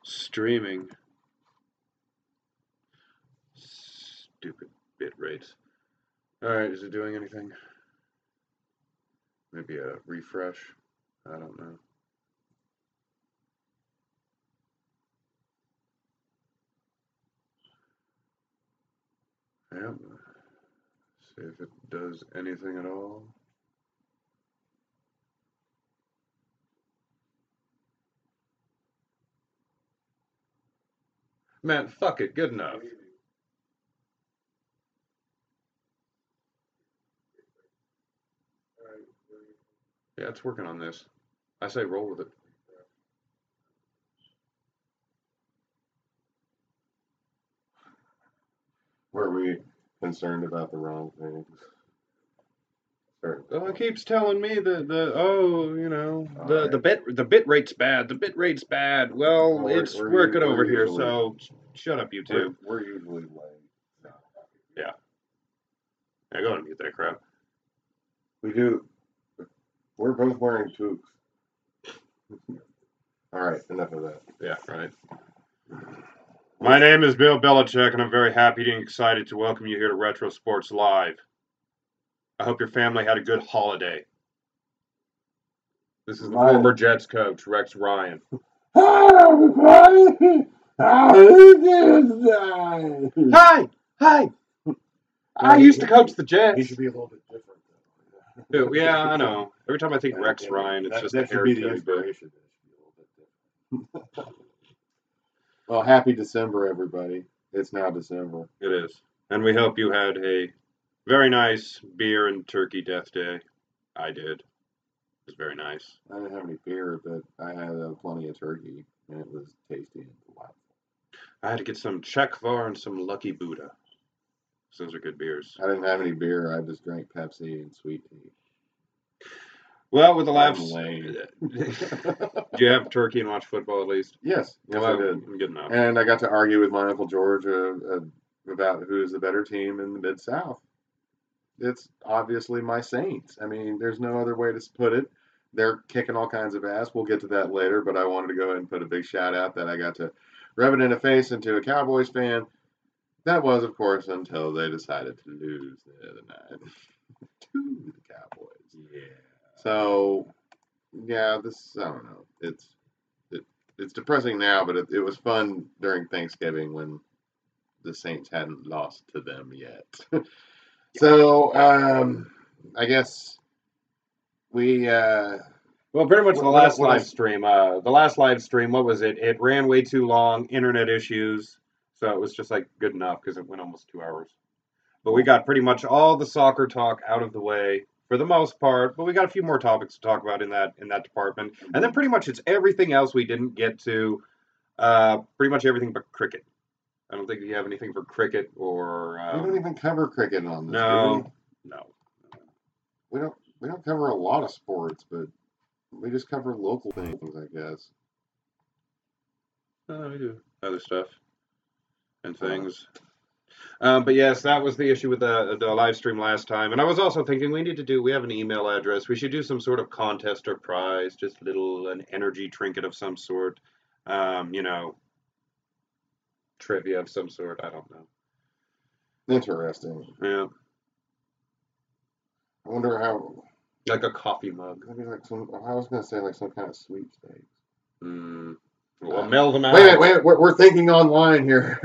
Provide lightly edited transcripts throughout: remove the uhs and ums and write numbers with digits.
Streaming. Stupid bit rates. Alright, is it doing anything? Maybe a refresh? I don't know. Yep. See if it does anything at all. Man, fuck it, good enough. Yeah, it's working on this. I say roll with it. Were we concerned about the wrong things? Oh, it keeps telling me the bit rate's bad. The bit rate's bad. Well, it's working over here. So shut up, you two. We're usually late. Yeah. Yeah, go ahead and mute that crap. We do. We're both wearing toques. All right, enough of that. Yeah, right. My name is Bill Belichick, and I'm very happy and excited to welcome you here to Retro Sports Live. I hope your family had a good holiday. This is the former Jets coach, Rex Ryan. Hi, everybody! How is this? Hi! I used to coach the Jets. He should be a little bit different, though. Yeah, I know. Every time I think Rex Ryan, it's just that a should be the inspiration. Well, happy December, everybody. It's now December. It is. And we hope you had a very nice beer and turkey death day. I did. It was very nice. I didn't have any beer, but I had plenty of turkey, and it was tasty and delightful. I had to get some Czechvar and some Lucky Buddha. Those are good beers. I didn't have any beer. I just drank Pepsi and sweet tea. Well, with the laughs, did you have turkey and watch football at least? Yes, I did. Good enough. And I got to argue with my Uncle George about who is the better team in the Mid-South. It's obviously my Saints. I mean, there's no other way to put it. They're kicking all kinds of ass. We'll get to that later, but I wanted to go ahead and put a big shout out that I got to rub it in the face into a Cowboys fan. That was, of course, until they decided to lose the other night to the Cowboys. Yeah. So, yeah, I don't know. It's depressing now, but it was fun during Thanksgiving when the Saints hadn't lost to them yet. So, I guess we. Well, pretty much the last live stream. What was it? It ran way too long, internet issues. So it was just like good enough because it went almost 2 hours. But we got pretty much all the soccer talk out of the way for the most part. But we got a few more topics to talk about in that department. And then pretty much it's everything else we didn't get to. Pretty much everything but cricket. I don't think you have anything for cricket or. We don't even cover cricket on this. No. We don't cover a lot of sports, but we just cover local things, I guess. We do other stuff and things. But yes, that was the issue with the live stream last time. And I was also thinking we have an email address. We should do some sort of contest or prize, just an energy trinket of some sort. Trivia of some sort. I don't know. Interesting. Yeah. I wonder how. Like a coffee mug. Maybe I was going to say like some kind of sweepstakes. Well, mail them out. Wait. We're thinking online here.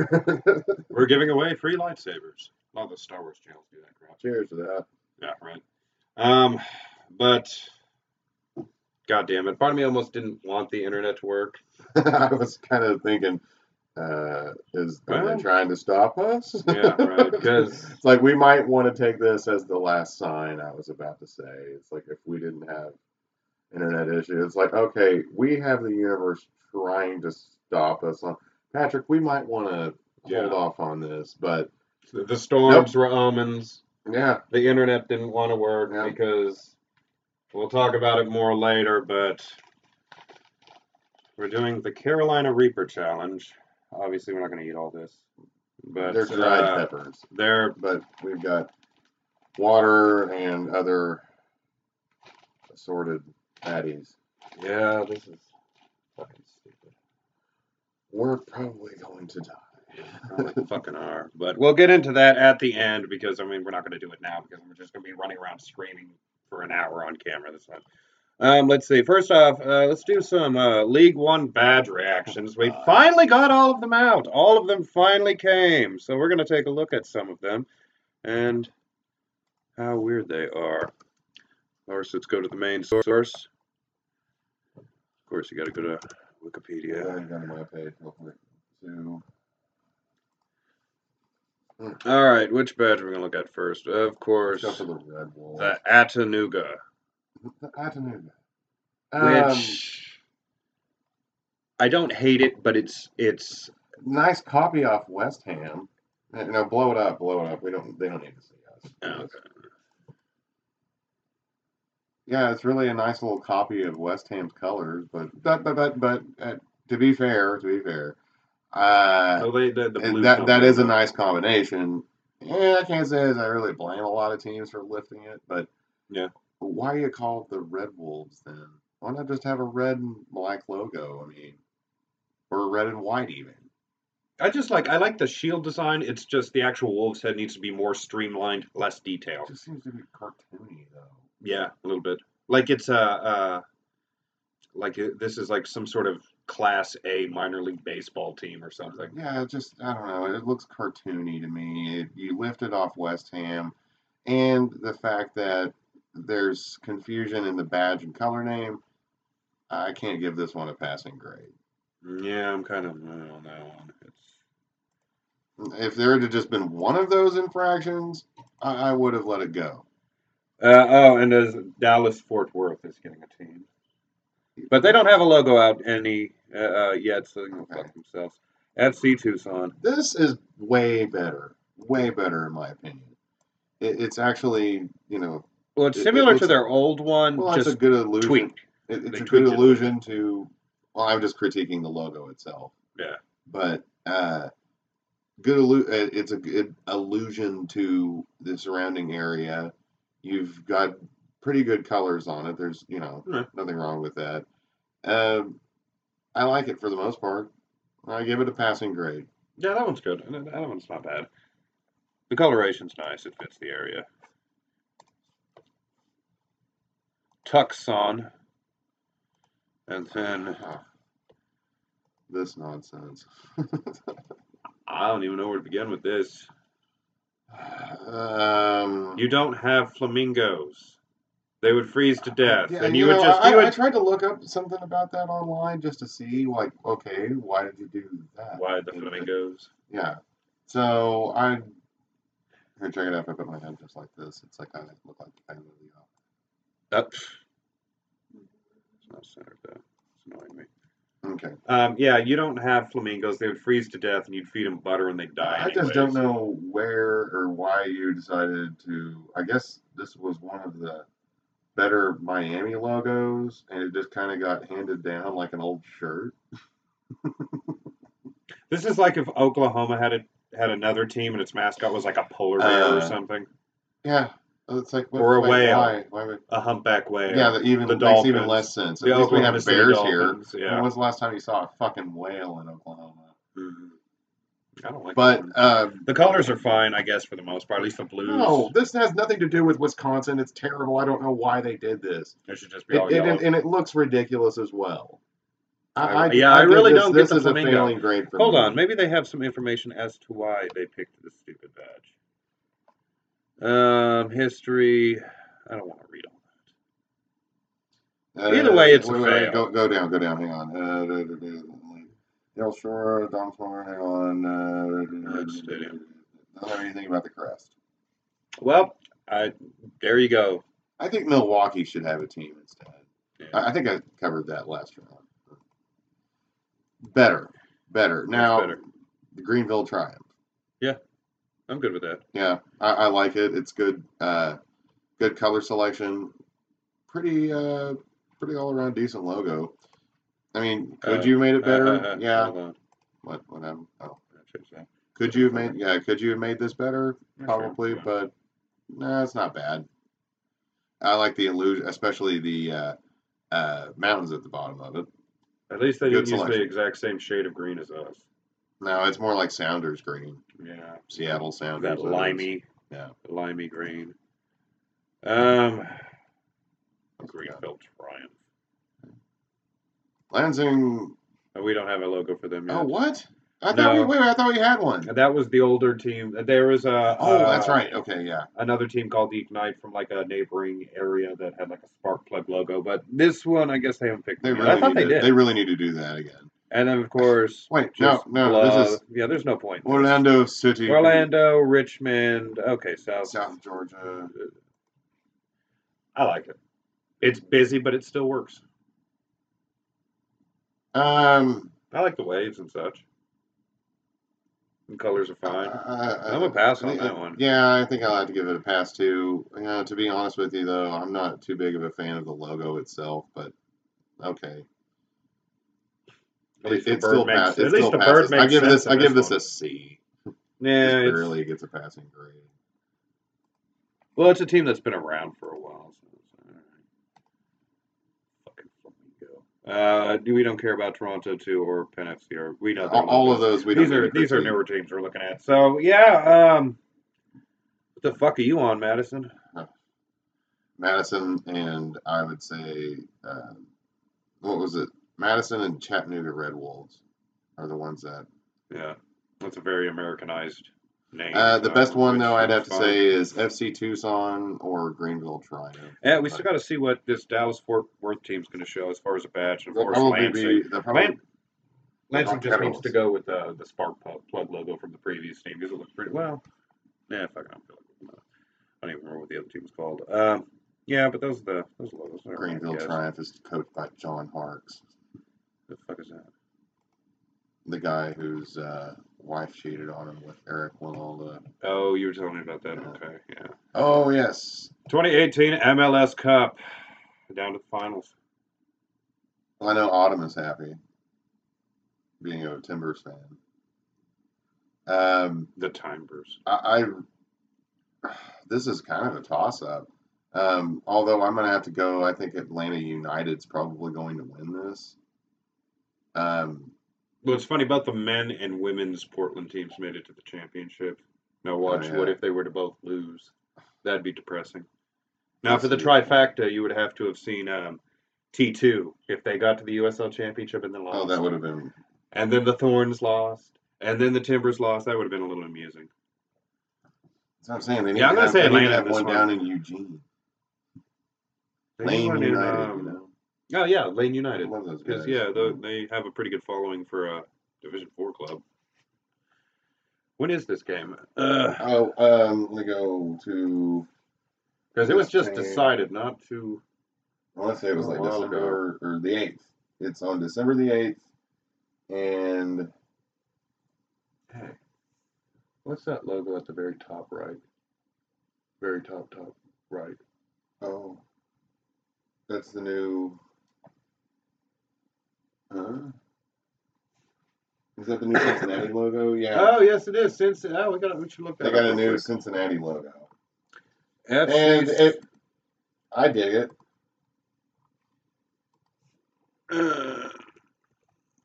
We're giving away free lightsabers. A lot of the Star Wars channels do that crap. Cheers to that. Yeah, right. But God damn it, part of me almost didn't want the internet to work. I was kind of thinking, are they trying to stop us? Yeah, right. Because it's like we might want to take this as the last sign. I was about to say, it's like if we didn't have internet issues, it's like okay, we have the universe trying to stop us. Patrick, we might want to hold off on this, but the storms were omens. Yeah, the internet didn't want to work because we'll talk about it more later. But we're doing the Carolina Reaper challenge. Obviously, we're not going to eat all this. But they're dried peppers. But we've got water and other assorted patties. Yeah, this is fucking stupid. we're probably going to die. We fucking are. But we'll get into that at the end because, I mean, we're not going to do it now because we're just going to be running around screaming for an hour on camera this time. Let's see. First off, let's do some League One badge reactions. We finally got all of them out. All of them finally came. So we're going to take a look at some of them and how weird they are. Of course, let's go to the main source. Of course, you got to go to Wikipedia. Go to my page real quick. So, all right, which badge are we going to look at first? Of course, let's go for the Red Wolves. The Attanuga. The Attanuga. Which I don't hate it, but it's nice copy off West Ham. No, blow it up. They don't need to see us. Oh, okay. Yeah, it's really a nice little copy of West Ham's colors, but to be fair, that is a nice combination. Yeah, I can't say as I really blame a lot of teams for lifting it, but yeah. Why do you call it the Red Wolves then? Why not just have a red and black logo? I mean, or a red and white even. I like the shield design. It's just the actual wolf's head needs to be more streamlined, less detail. It just seems to be cartoony though. Yeah, a little bit. Like it's this is like some sort of Class A minor league baseball team or something. Yeah, I don't know. It looks cartoony to me. You lifted off West Ham, and the fact that there's confusion in the badge and color name, I can't give this one a passing grade. Yeah, I'm kind of on that one. If there had just been one of those infractions, I would have let it go. And as Dallas Fort Worth is getting a team. But they don't have a logo out any yet, so they can fuck themselves. FC Tucson. This is way better in my opinion. It's actually, well, it's similar to their old one. Well, it's a good illusion. Tweaked. It's a good illusion to. Well, I'm just critiquing the logo itself. Yeah. But it's a good allusion to the surrounding area. You've got pretty good colors on it. There's, nothing wrong with that. I like it for the most part. I give it a passing grade. Yeah, that one's good. That one's not bad. The coloration's nice. It fits the area. Tucson. And then... this nonsense. I don't even know where to begin with this. You don't have flamingos. They would freeze to death. Yeah, and I tried to look up something about that online just to see, like, okay, why did you do that? Why the flamingos? Yeah. So here, check it out. If I put my head just like this, it's like I look like Penny Leo. It's not centered though. It's annoying me. Okay. Yeah, you don't have flamingos. They would freeze to death, and you'd feed them butter, and they'd die. I just don't know where or why you decided to. I guess this was one of the better Miami logos, and it just kind of got handed down like an old shirt. This is like if Oklahoma had another team and its mascot was like a polar bear or something. Yeah, it's like or a whale, why a humpback whale. Yeah, that makes even less sense. At least we have bears here. Yeah. When was the last time you saw a fucking whale in Oklahoma? Mm-hmm. I don't like. But the colors are fine, I guess, for the most part. At least the blues. No, this has nothing to do with Wisconsin. It's terrible. I don't know why they did this. It should just be all yellow. And it looks ridiculous as well. I really don't get the This is flamingo. a failing grade for me. Hold on, maybe they have some information as to why they picked this stupid badge. History. I don't want to read all that. Either way, it's a fail. Go down. Hang on. Hill Shore, Don Flora, hang on. Stadium. I don't know anything about the crest. Well, there you go. I think Milwaukee should have a team instead. Yeah. I think I covered that last round. Better. Now, the Greenville Triumph. Yeah, I'm good with that. Yeah, I like it. It's good. Good color selection. Pretty all around decent logo. I mean, could you have made it better? Yeah. Hold on. What happened? Oh. Could you have made this better? Probably, sure. But no, it's not bad. I like the illusion, especially the mountains at the bottom of it. At least they Good didn't use the selection. exact same shade of green as us. No, it's more like Sounders green. Yeah. Seattle Sounders. That limey. Yeah. Limey green. Greenfield Triumph. Lansing. We don't have a logo for them yet. Oh, what? I No. thought we had one. That was the older team. There was a. That's right. Okay, yeah. Another team called Ignite from like a neighboring area that had like a spark plug logo. But this one, I guess they haven't picked. I thought they did. They really need to do that again. And then of course, wait, no. This is there's no point. Orlando City. Orlando, Richmond. Okay, South Georgia. I like it. It's busy, but it still works. I like the waves and such. And colors are fine. I'm a pass on that one. Yeah, I think I'll have to give it a pass too. To be honest with you, though, I'm not too big of a fan of the logo itself, but okay. At least the bird makes sense. I give this a C. Yeah, it barely gets a passing grade. Well, it's a team that's been around for a while. So we don't care about Toronto 2 or Penn FC. We know all of those. These are newer teams we're looking at. So yeah, what the fuck are you on, Madison? Madison and I would say, what was it? Madison and Chattanooga Red Wolves are the ones that. Yeah, that's a very Americanized name. The best one, though, I'd have to say is FC Tucson or Greenville Triumph. Yeah, we still got to see what this Dallas-Fort Worth team's going to show as far as a badge. And of course, Lansing. Lansing just needs to go with the spark plug logo from the previous team because it looks pretty well. Yeah, fuck it, I don't even remember what the other team was called. Yeah, but those logos. Greenville Triumph is coached by John Harkes. Who the fuck is that? The guy whose wife cheated on him with Eric Winalda. Oh, you were telling me about that. Yeah. Okay, yeah. Oh, yes. 2018 MLS Cup. Down to the finals. Well, I know Autumn is happy, being a Timbers fan. The Timbers. This is kind of a toss-up. Although I'm going to have to go, I think Atlanta United's probably going to win this. Well, it's funny about the men and women's Portland teams made it to the championship. Now watch, what if they were to both lose? That'd be depressing. Now for the trifecta, you would have to have seen T2 if they got to the USL Championship and then lost. Oh, that would have been. And then the Thorns lost, and then the Timbers lost. That would have been a little amusing. That's what I'm saying. They need I'm going to say Atlanta have one down in Eugene. Lane United, Oh yeah, Lane United. I love those guys. They have a pretty good following for a Division 4 club. When is this game? Let me go to. Because it was just decided not to. I want to say it was like December or the 8th. It's on December the 8th, and. Hey, what's that logo at the very top right? Very top right. Oh, that's the new. Is that the new Cincinnati logo? Yeah. Oh, yes, it is. We should look that up. They got a new Cincinnati logo. And I dig it.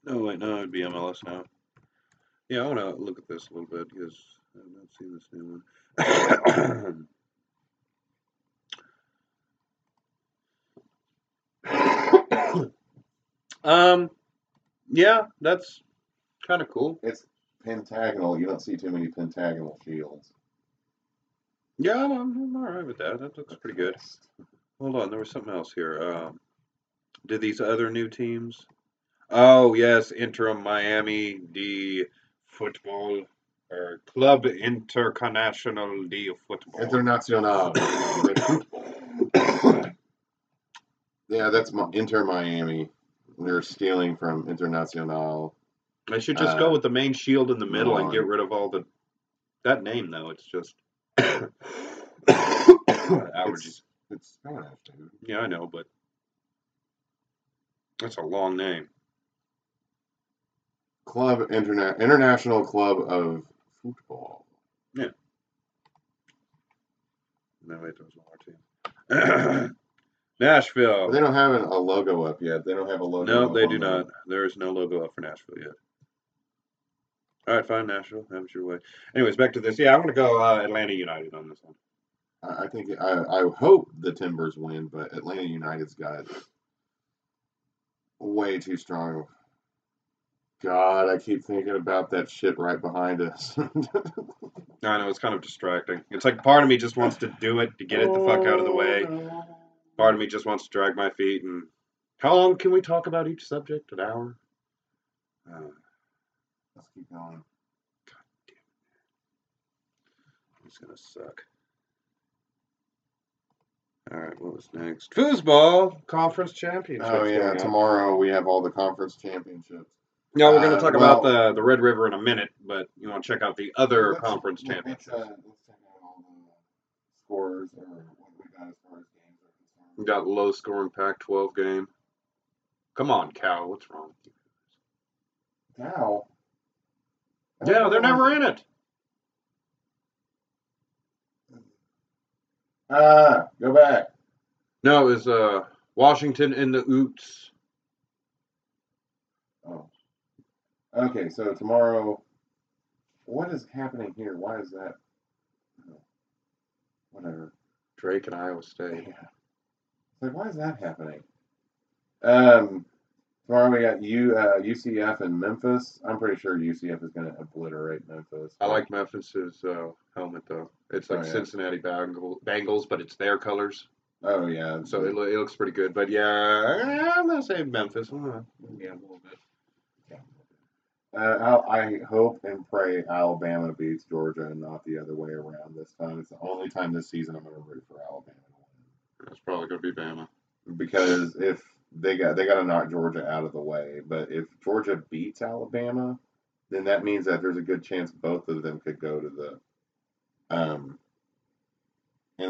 No, it'd be MLS now. Yeah, I want to look at this a little bit because I've not seen this new one. Yeah, that's kind of cool. It's pentagonal. You don't see too many pentagonal shields. Yeah, I'm all right with that. That looks pretty good. Hold on, there was something else here. Did these other new teams? Oh, yes, Inter Miami de Football, or Club Internacional de Football. Internacional de Football. Yeah, that's Inter Miami. They're stealing from Internacional. I should just go with the main shield in the middle and get rid of all the... That name, though, it's just... allergies. It's Spanish, dude. Yeah, I know, but... That's a long name. International Club of Football. Yeah. No, wait, there was one more team. Nashville. But they don't have a logo up yet. They don't have a logo. No, up they on do the- not. There is no logo up for Nashville yet. All right, fine, Nashville. Have it your way. Anyways, back to this. Yeah, I'm going to go Atlanta United on this one. I think I hope the Timbers win, but Atlanta United's got way too strong. God, I keep thinking about that shit right behind us. I know, it's kind of distracting. It's like part of me just wants to do it to get it the fuck out of the way. No. Part of me just wants to drag my feet. And how long can we talk about each subject? An hour? Let's keep going. It's going to suck. All right, what was next? Foosball Conference Championship. Oh yeah, tomorrow we have all the conference championships. No, we're going to talk well- about the Red River in a minute, but you want to check out the other conference championships. Let's check out all the scores or what we got as far as games are We concerned. got low scoring Pac-12 game. Come on, Cal, what's wrong with you? Cal? Yeah, they're never in it. Go back. No, it was Washington in the Oots. Oh. Okay, so tomorrow, what is happening here? Why is that? Oh, whatever. Drake and Iowa State. Yeah. It's like, why is that happening? Tomorrow we got UCF and Memphis. I'm pretty sure UCF is going to obliterate Memphis. I like Memphis's helmet though. It's like Oh, yeah. Cincinnati Bengals, but it's their colors, Oh yeah. so it looks pretty good. But yeah, I'm gonna say Memphis. Yeah, a little bit. I hope and pray Alabama beats Georgia and not the other way around this time. It's the only time this season I'm going to root for Alabama to It's probably gonna be Bama. win. Because if they got to knock Georgia out of the way, but if Georgia beats Alabama, then that means that there's a good chance both of them could go to the and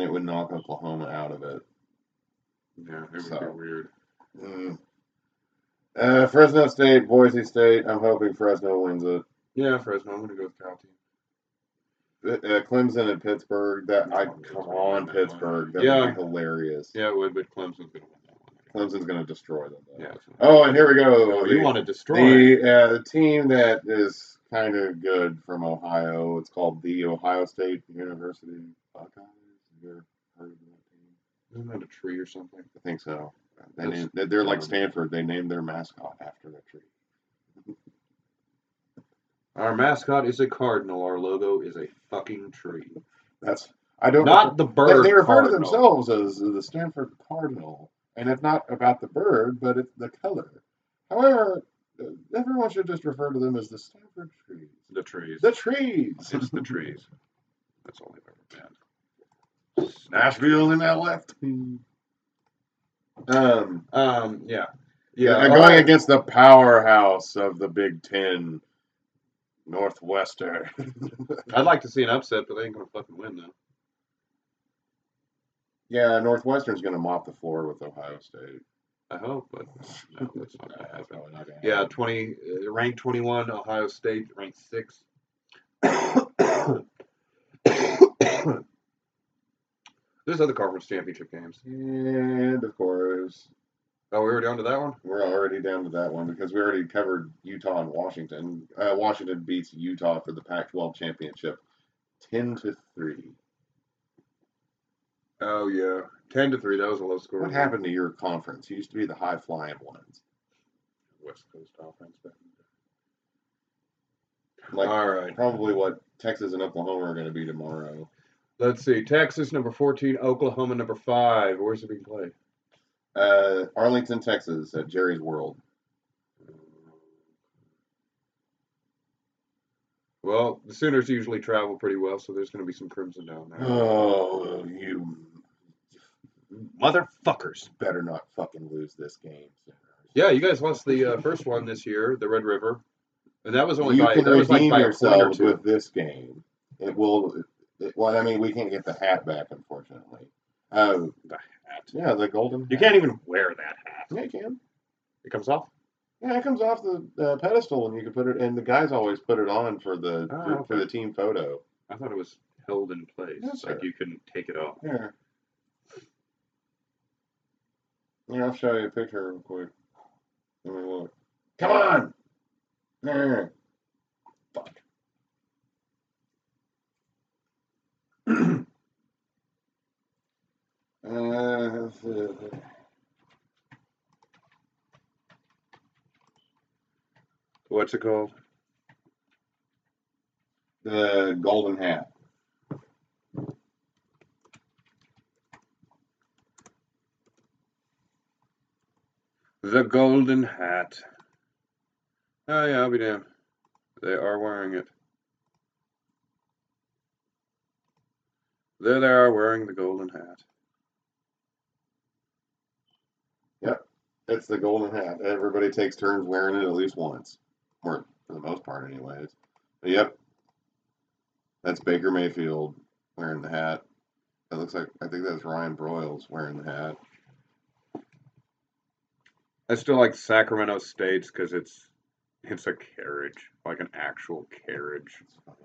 it would knock Oklahoma out of it. Yeah, it would So. be weird. Fresno State, Boise State. I'm hoping Fresno wins it. Yeah, Fresno. I'm gonna go with Cal team. Clemson and Pittsburgh. Come on, Pittsburgh. That would be hilarious. Yeah, it would, but Clemson's gonna win that one. Clemson's going to destroy them. Though. Yeah. Oh, and here we go. Oh, you want to destroy the team that is kind of good from Ohio. It's called the Ohio State University Buckeyes. You ever heard of that team? Isn't that a tree or something? I think so. That's They're like dumb. Stanford. They named their mascot after the tree. Our mascot is a cardinal. Our logo is a fucking tree. I don't. Not the bird. They refer to cardinal. themselves as the Stanford Cardinal, and it's not about the bird, but it's the color. However, everyone should just refer to them as the Stanford trees. The trees. The trees. It's the trees. That's all they've ever been. Nashville in that left. Yeah. Going against the powerhouse of the Big Ten, Northwestern. I'd like to see an upset, but they ain't gonna fucking win though. Yeah, Northwestern's going to mop the floor with Ohio State. I hope, but no, that's not gonna That's happen. probably not gonna Yeah, happen. ranked 21. Ohio State ranked 6. There's other conference championship games. And of course, Oh, we already on to that one? we're already down to that one because we already covered Utah and Washington. Washington beats Utah for the Pac-12 championship, 10-3. Oh yeah, 10-3. That was a low score. What happened to your conference? You used to be the high-flying ones. West Coast offense back in the day. Like All right. probably what Texas and Oklahoma are going to be tomorrow. Let's see. Texas number 14, Oklahoma number 5. Where's it being played? Arlington, Texas, at Jerry's World. Well, the Sooners usually travel pretty well, so there's going to be some crimson down there. Oh, you Motherfuckers! better not fucking lose this game. Yeah, you guys lost the first one this year, the Red River, and that was only You by can that was like redeem by a point or yourselves two. with this game. Well, I mean, we can't get the hat back, unfortunately. The hat. Yeah, the golden. You hat. can't even wear that hat. Yeah, you can. It comes off. Yeah, it comes off the pedestal, and you can put it. And the guys always put it on for the Oh, for the team photo. I thought it was held in place, Yes, like sir. you couldn't take it off. Here. Yeah, I'll show you a picture real quick. Let me look. Come on! There. Fuck. What's it called? The golden hat. The golden hat. Oh yeah, I'll be damned. They are wearing it. There they are wearing the golden hat. Yep. It's the golden hat. Everybody takes turns wearing it at least once. Or for the most part anyways. But yep. That's Baker Mayfield wearing the hat. That looks like, I think that's Ryan Broyles wearing the hat. I still like Sacramento State's because it's a carriage, like an actual carriage. It's funny.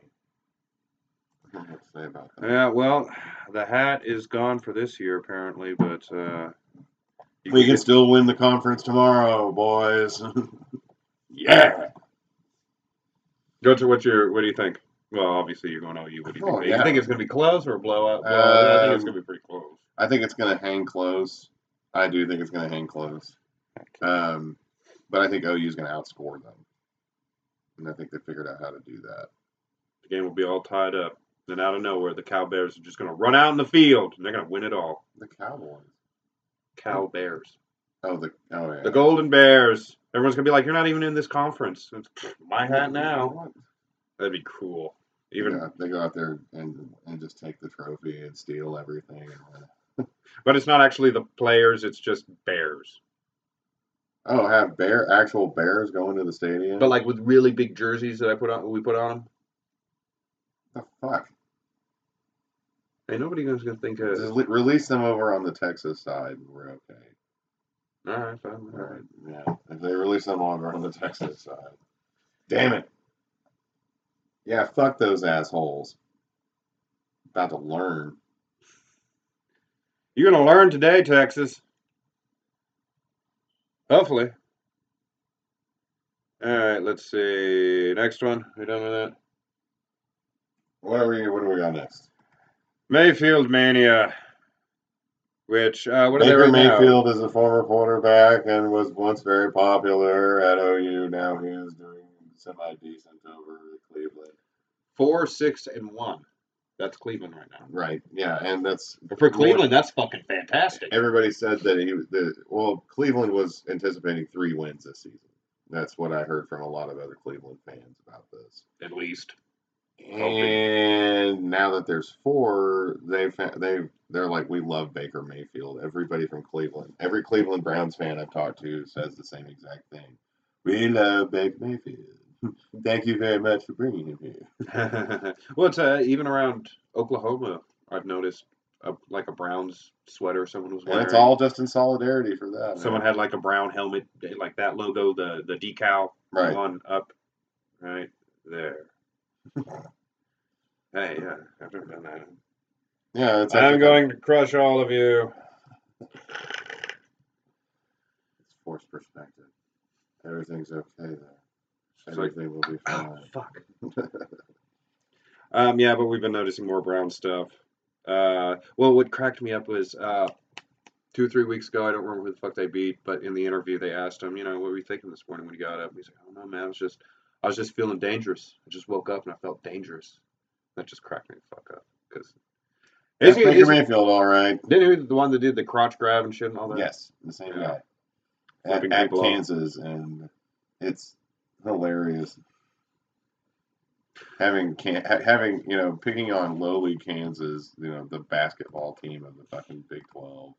I don't know what to say about that. Yeah, well, the hat is gone for this year apparently, but we can still win the conference tomorrow, boys. Yeah. Go to what do you think? Well, obviously you're going OU. What do you think? Yeah. You think it's going to be close or a blowout? Well, I think it's going to be pretty close. I think it's going to hang close. I do think it's going to hang close. But I think OU is going to outscore them. And I think they figured out how to do that. The game will be all tied up. Then out of nowhere, the Cal Bears are just going to run out in the field, and they're going to win it all. The Cowboys. Cal Bears. Oh yeah. The Golden Bears. Everyone's going to be like, you're not even in this conference. It's my hat now. That'd be cool. They go out there and just take the trophy and steal everything. But it's not actually the players, it's just Bears. Oh, have actual Bears going to the stadium? But like with really big jerseys that we put on them? The fuck? Hey, nobody's going to think just release them over on the Texas side. We're okay. All right, fine. All right. Yeah. If they release them over on the Texas side. Damn it. Yeah, fuck those assholes. About to learn. You're going to learn today, Texas. Hopefully. All right, let's see. Next one. We done with that? What do we got next? Mayfield Mania. Which, what are they Baker right Mayfield now? is a former quarterback and was once very popular at OU. Now he is doing semi-decent over at Cleveland. 4-6-1. That's Cleveland right now. Right. Yeah, and that's for Cleveland. That's fucking fantastic. Everybody said that Cleveland was anticipating 3 wins this season. That's what I heard from a lot of other Cleveland fans about this. At least. And now that there's 4, they're like, we love Baker Mayfield. Everybody from Cleveland, every Cleveland Browns fan I've talked to says the same exact thing. We love Baker Mayfield. Thank you very much for bringing him here. Well, it's even around Oklahoma, I've noticed like a Browns sweater someone was wearing. And it's all just in solidarity for that. Someone had like a brown helmet, like that logo, the decal one up right there. Hey, yeah, I've never done that. Yeah, I'm going to crush all of you. It's forced perspective. Everything's okay there. Everything will be fine. Oh, fuck. Yeah, but we've been noticing more brown stuff. Well, what cracked me up was 2 or 3 weeks ago, I don't remember who the fuck they beat, but in the interview they asked him, what were you thinking this morning when you got up? And he's like, oh no, man, I was just feeling dangerous. I just woke up and I felt dangerous. That just cracked me the fuck up. Because Baker Mayfield, all right. Didn't he the one that did the crotch grab and shit and all that? Yes, the same guy. At Kansas, and it's hilarious. Having picking on lowly Kansas, the basketball team of the fucking Big 12.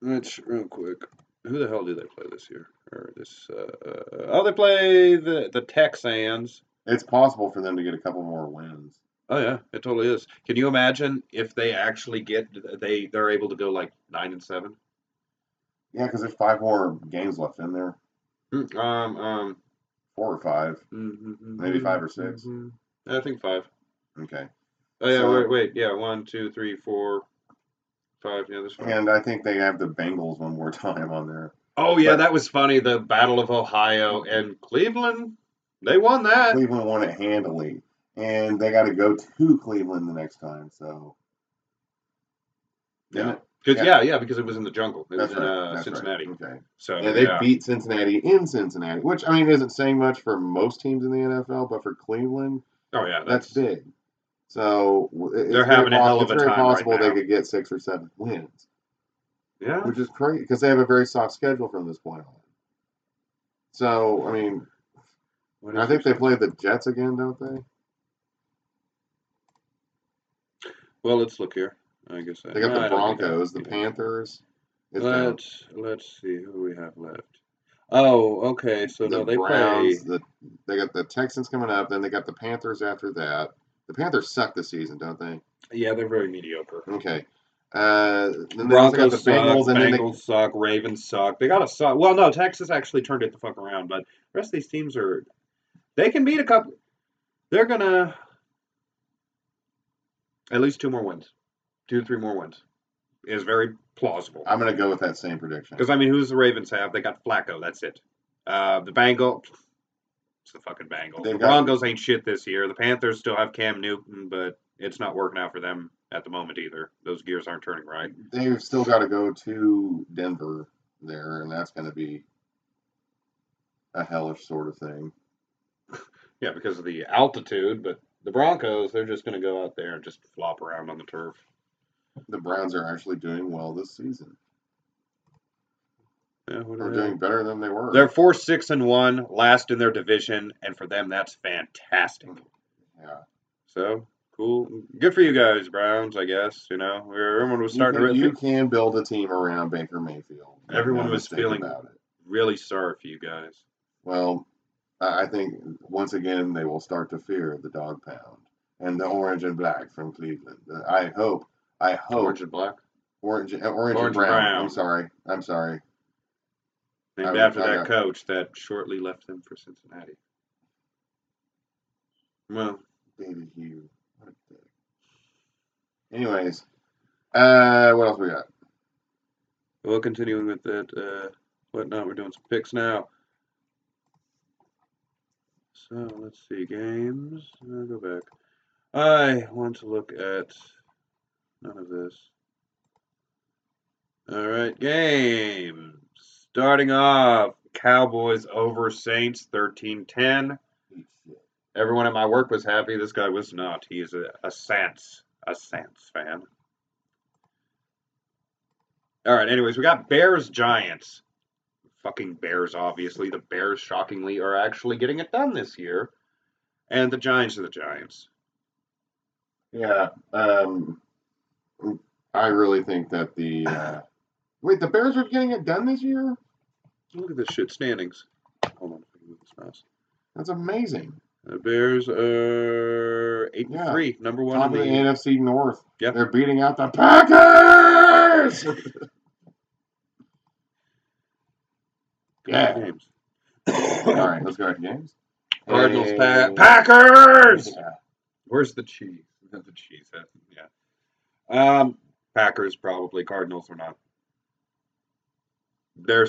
Let's real quick. Who the hell do they play this year? Or this? They play the Texans. It's possible for them to get a couple more wins. Oh yeah, it totally is. Can you imagine if they actually they're able to go like 9-7? Yeah, because there's 5 more games left in there. 4 or 5, maybe 5 or 6. I think 5. Okay. Oh yeah, wait, yeah, 1, 2, 3, 4, 5. Yeah, this 5. And I think they have the Bengals one more time on there. Oh yeah, But- that was funny. The Battle of Ohio and Cleveland. They won that. Cleveland won it handily, and they got to go to Cleveland the next time. So, Yeah. it? Because Yeah. because it was in the jungle. It That's was in right. That's Cincinnati. Right. Okay. So Yeah, they beat Cincinnati in Cincinnati, which I mean isn't saying much for most teams in the NFL, but for Cleveland, Oh yeah, that's big. So they're having a hell of a time right now. It's very possible they could get 6 or 7 wins. Yeah. Which is crazy because they have a very soft schedule from this point on. So I mean, I think they play the Jets again, don't they? Well, let's look here. I guess they got the Broncos, the Panthers. Let's see who we have left. Oh, okay. So the they Browns, play. They got the Texans coming up. Then they got the Panthers after that. The Panthers suck this season, don't they? Yeah, they're very mediocre. Okay. Then Broncos the Bengals, suck. Bengals suck. Ravens suck. They got to suck. Well, no, Texas actually turned it the fuck around, but the rest of these teams are. They can beat a couple. They're gonna at least 2 more wins, 2 to 3 more wins. Is very plausible. I'm gonna go with that same prediction. Because I mean, who's the Ravens have? They got Flacco. That's it. The Bengals. It's the fucking Bengals. The Broncos ain't shit this year. The Panthers still have Cam Newton, but it's not working out for them at the moment either. Those gears aren't turning right. They've still got to go to Denver there, and that's going to be a hellish sort of thing. Yeah, because of the altitude, but the Broncos, they're just going to go out there and just flop around on the turf. The Browns are actually doing well this season. Yeah, they're doing better than they were. They're 4-6-1, last in their division, and for them, that's fantastic. Yeah. So, cool. Good for you guys, Browns, I guess. You know, everyone was starting to... You can build a team around Baker Mayfield. Everyone was feeling really sorry for you guys. Well, I think, once again, they will start to fear the dog pound and the orange and black from Cleveland. I hope. Orange and black? Orange and brown. I'm sorry. Named after that coach that shortly left them for Cincinnati. Well, David Hugh. What a dick. Anyways, what else we got? Well, continuing with that, whatnot, we're doing some picks now. So, let's see, games. I'll go back. I want to look at none of this. All right, games. Starting off, Cowboys over Saints, 13-10. Everyone at my work was happy. This guy was not. He is a Saints fan. All right, anyways, we got Bears-Giants. Fucking Bears, obviously. The Bears, shockingly, are actually getting it done this year. And the Giants are the Giants. Yeah. I really think that the... Wait, the Bears are getting it done this year? Look at this shit. Standings. Hold on. Move this mouse. That's amazing. The Bears are 8-3. Number one top in the NFC North. Yeah. They're beating out the Packers! Yeah. Games. All right, let's go to games. Cardinals, Packers! Yeah. Where's the cheese? The cheese. Yeah. Packers probably. Cardinals or not. I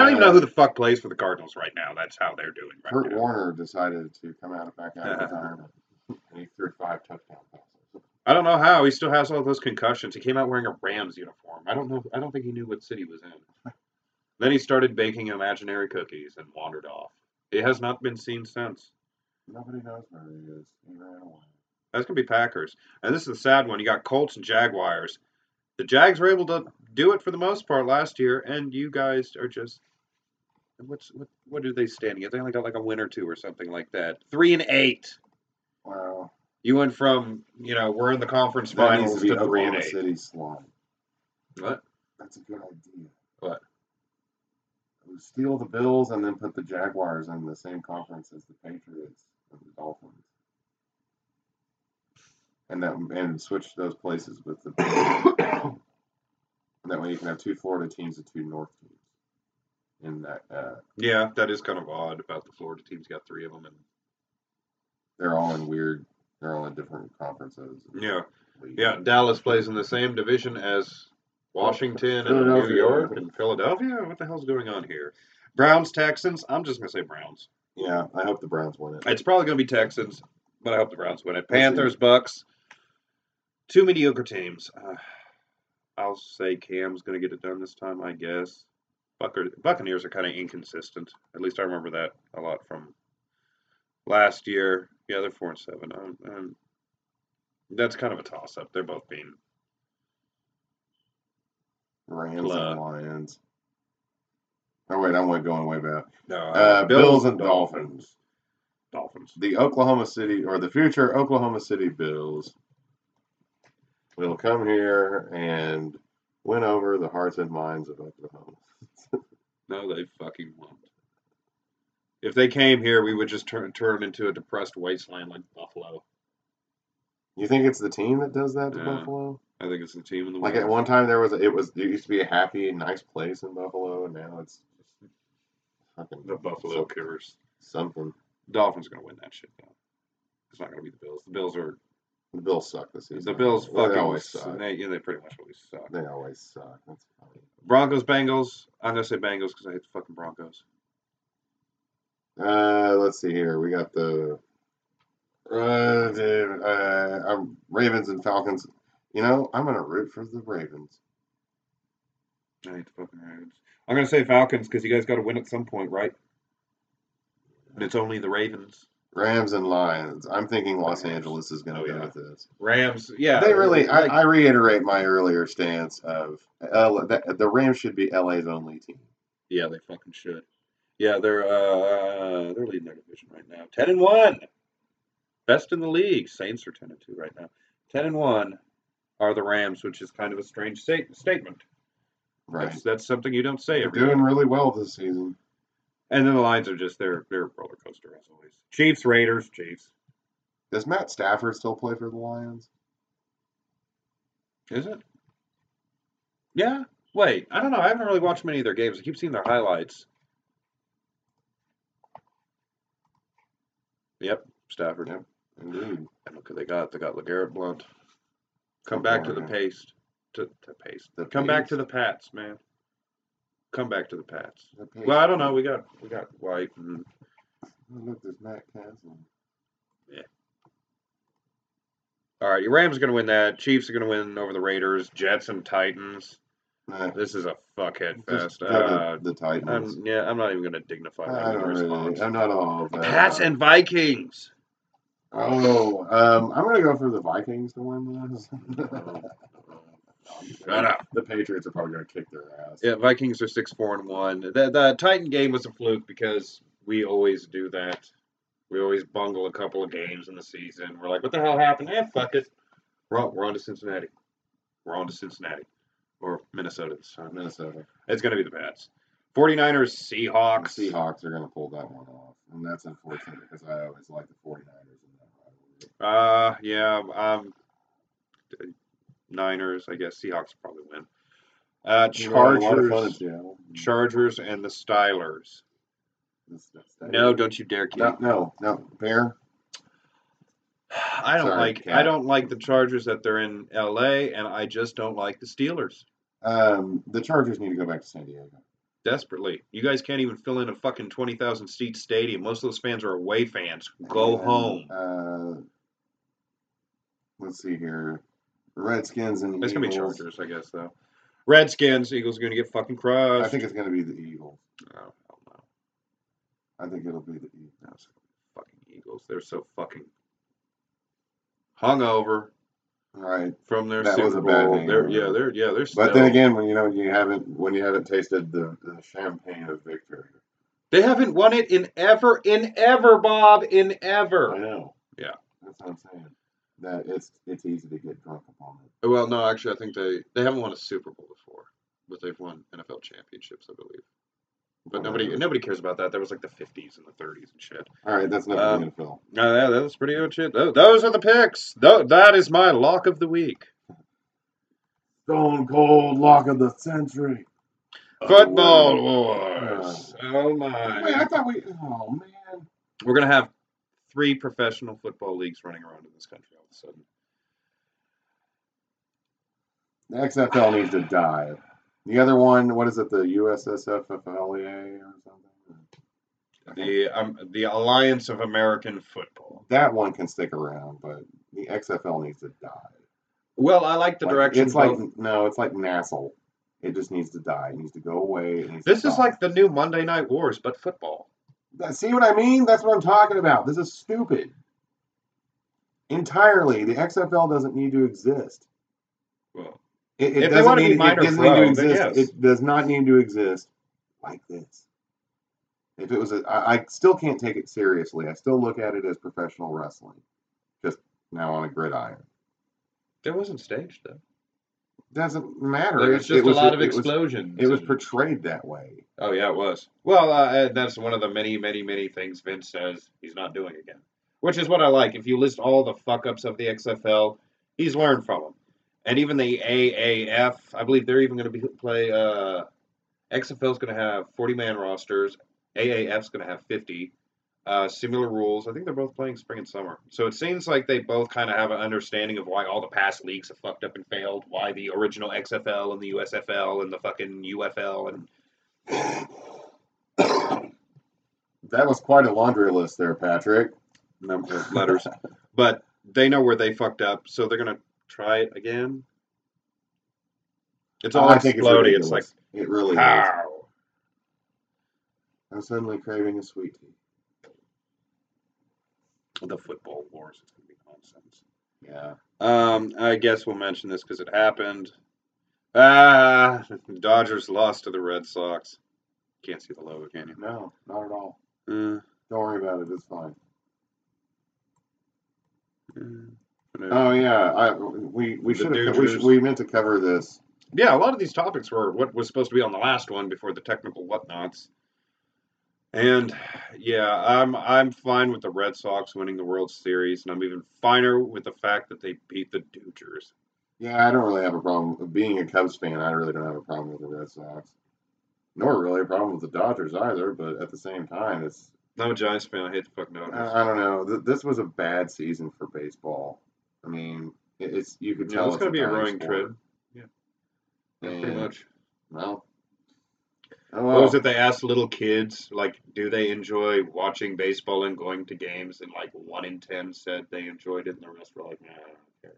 don't even know who the fuck plays for the Cardinals right now. That's how they're doing right Kurt now. Warner decided to come back out of retirement. And he threw 5 touchdown passes. I don't know how. He still has all those concussions. He came out wearing a Rams uniform. I don't know. I don't think he knew what city he was in. Then he started baking imaginary cookies and wandered off. He has not been seen since. Nobody knows where he is. He ran away. That's going to be Packers. And this is the sad one. You got Colts and Jaguars. The Jags were able to do it for the most part last year, and you guys are just... What are they standing at? They only got like a win or 2 or something like that. 3-8. Wow. You went from, we're in the conference finals to 3-8. City slide. What? That's a good idea. What? Steal the Bills and then put the Jaguars in the same conference as the Patriots and the Dolphins. And switch those places with the and that way you can have 2 Florida teams and 2 North teams. In that yeah, that is kind of odd about the Florida teams. Got 3 of them, and they're all in different conferences. Yeah. Dallas plays in the same division as Washington and New York and Philadelphia. What the hell's going on here? Browns, Texans. I'm just gonna say Browns. Yeah, I hope the Browns win it. It's probably gonna be Texans, but I hope the Browns win it. Panthers, Bucks. Two mediocre teams. I'll say Cam's gonna get it done this time, I guess. Buccaneers are kind of inconsistent. At least I remember that a lot from last year. Yeah, they're 4-7. That's kind of a toss-up. They're both being Rams and Lions. Oh wait, I'm going way back. No, Bills and Dolphins. Dolphins. The Oklahoma City or the future Oklahoma City Bills will come here and win over the hearts and minds of Oklahoma. No, they fucking won't. If they came here, we would just turn into a depressed wasteland like Buffalo. You think it's the team that does that to Buffalo? I think it's the team in the like at one time it used to be a happy, nice place in Buffalo, and now it's fucking the Buffalo Killers. Something. Dolphins are gonna win that shit though. It's not gonna be the Bills. The Bills suck this season. The Bills fucking always suck. They pretty much always suck. They always suck. That's funny. Broncos, Bengals. I'm gonna say Bengals because I hate the fucking Broncos. Let's see here. We got the Ravens and Falcons. You know, I'm gonna root for the Ravens. I hate the fucking Ravens. I'm gonna say Falcons because you guys got to win at some point, right? And it's only the Ravens. Rams and Lions. I'm thinking Los Angeles is going to go with this. Rams, yeah. They really. I reiterate my earlier stance of the Rams should be LA's only team. Yeah, they fucking should. Yeah, they're leading their division right now. 10-1, best in the league. Saints are 10-2 right now. 10-1 are the Rams, which is kind of a strange statement. Right. That's something you don't say. They're doing really well this season. And then the Lions are just they're a roller coaster as always. Chiefs, Raiders, Chiefs. Does Matt Stafford still play for the Lions? Is it? Yeah. Wait, I don't know. I haven't really watched many of their games. I keep seeing their highlights. Yep, Stafford. Yep, indeed. And look, they got LeGarrette Blount. Come back to the pace. To pace. Come back to the Pats, man. Come back to the Pats. Well, I don't know. We got White and. Oh, look, there's Matt Castle. Yeah. All right, your Rams are going to win that. Chiefs are going to win over the Raiders. Jets and Titans. This is a fuckhead fest. The Titans. I'm not even going to dignify that with a response. I'm not all that. Pats and Vikings. Oh, I'm going to go for the Vikings to win this. Shut up. The Patriots are probably going to kick their ass. Yeah, Vikings are 6-4-1. The Titan game was a fluke because we always do that. We always bungle a couple of games in the season. We're like, what the hell happened? Fuck it. We're on to Cincinnati. Or Minnesota this time. Minnesota. It's going to be the Pats. 49ers, Seahawks. The Seahawks are going to pull that one off. And that's unfortunate because I always like the 49ers in that rivalry. Yeah. Niners, I guess. Seahawks probably win. Chargers and the Steelers. No, don't you dare, kid. No, Bear. I don't like the Chargers that they're in LA, and I just don't like the Steelers. The Chargers need to go back to San Diego. Desperately. You guys can't even fill in a fucking 20,000 seat stadium. Most of those fans are away fans. Go home. Let's see here. Redskins and Eagles. It's going to be Chargers, I guess, though. Redskins, Eagles are going to get fucking crushed. I think it's going to be the Eagles. Oh, hell no. I think it'll be the Eagles. No, it's fucking Eagles. They're so fucking hungover. Right. From their that Super was a Bowl. bad thing. They're But then again, when you haven't tasted the champagne of victory. They haven't won it in ever, Bob, in ever. I know. Yeah. That's what I'm saying. That it's easy to get drunk upon it. Well, no, actually, I think they haven't won a Super Bowl before, but they've won NFL championships, I believe. But nobody cares about that. That was like the 50s and the 30s and shit. All right, that's enough of the NFL. Yeah, that was pretty good shit. Those are the picks. That is my lock of the week. Stone cold lock of the century. Football wars. Oh my. Wait, I thought oh man. We're gonna have 3 professional football leagues running around in this country all of a sudden. The XFL needs to die. The other one, what is it? The USSFFLEA or something? The Alliance of American Football. That one can stick around, but the XFL needs to die. Well, I like the direction. It's like NASL. It just needs to die. It needs to go away. This is like the new Monday Night Wars, but football. See what I mean? That's what I'm talking about. This is stupid. Entirely. The XFL doesn't need to exist. Well, it doesn't need to exist. Yes. It does not need to exist like this. If it was I still can't take it seriously. I still look at it as professional wrestling, just now on a gridiron. It wasn't staged though. Doesn't matter. There was just a lot of explosions. It was portrayed that way. Oh yeah, it was. Well, that's one of the many, many, many things Vince says he's not doing again. Which is what I like. If you list all the fuck ups of the XFL, he's learned from them. And even the AAF, I believe they're even going to play. XFL's going to have 40-man rosters. AAF's going to have 50. Similar rules. I think they're both playing spring and summer. So it seems like they both kind of have an understanding of why all the past leagues have fucked up and failed. Why the original XFL and the USFL and the fucking UFL and. That was quite a laundry list there, Patrick. Number of letters. But they know where they fucked up, so they're going to try it again. It's all exploding. It's like. It really is. I'm suddenly craving a sweet tea. The football wars. It's going to be nonsense. Yeah. I guess we'll mention this because it happened. Dodgers lost to the Red Sox. Can't see the logo, can you? No, not at all. Don't worry about it. It's fine. Oh yeah, we should have. We meant to cover this. Yeah, a lot of these topics were what was supposed to be on the last one before the technical whatnots. And yeah, I'm fine with the Red Sox winning the World Series, and I'm even finer with the fact that they beat the Dodgers. Yeah, I don't really have a problem. Being a Cubs fan, I really don't have a problem with the Red Sox. Nor really a problem with the Dodgers either, but at the same time, it's... I'm a Giants fan. I hate the fucking Dodgers. I don't know. This was a bad season for baseball. I mean, it's you could tell it's going to be a rowing trip. Yeah, pretty much. Well... Oh, well. What was it they asked little kids, like, do they enjoy watching baseball and going to games? And, like, 1 in 10 said they enjoyed it, and the rest were like, nah, I don't care.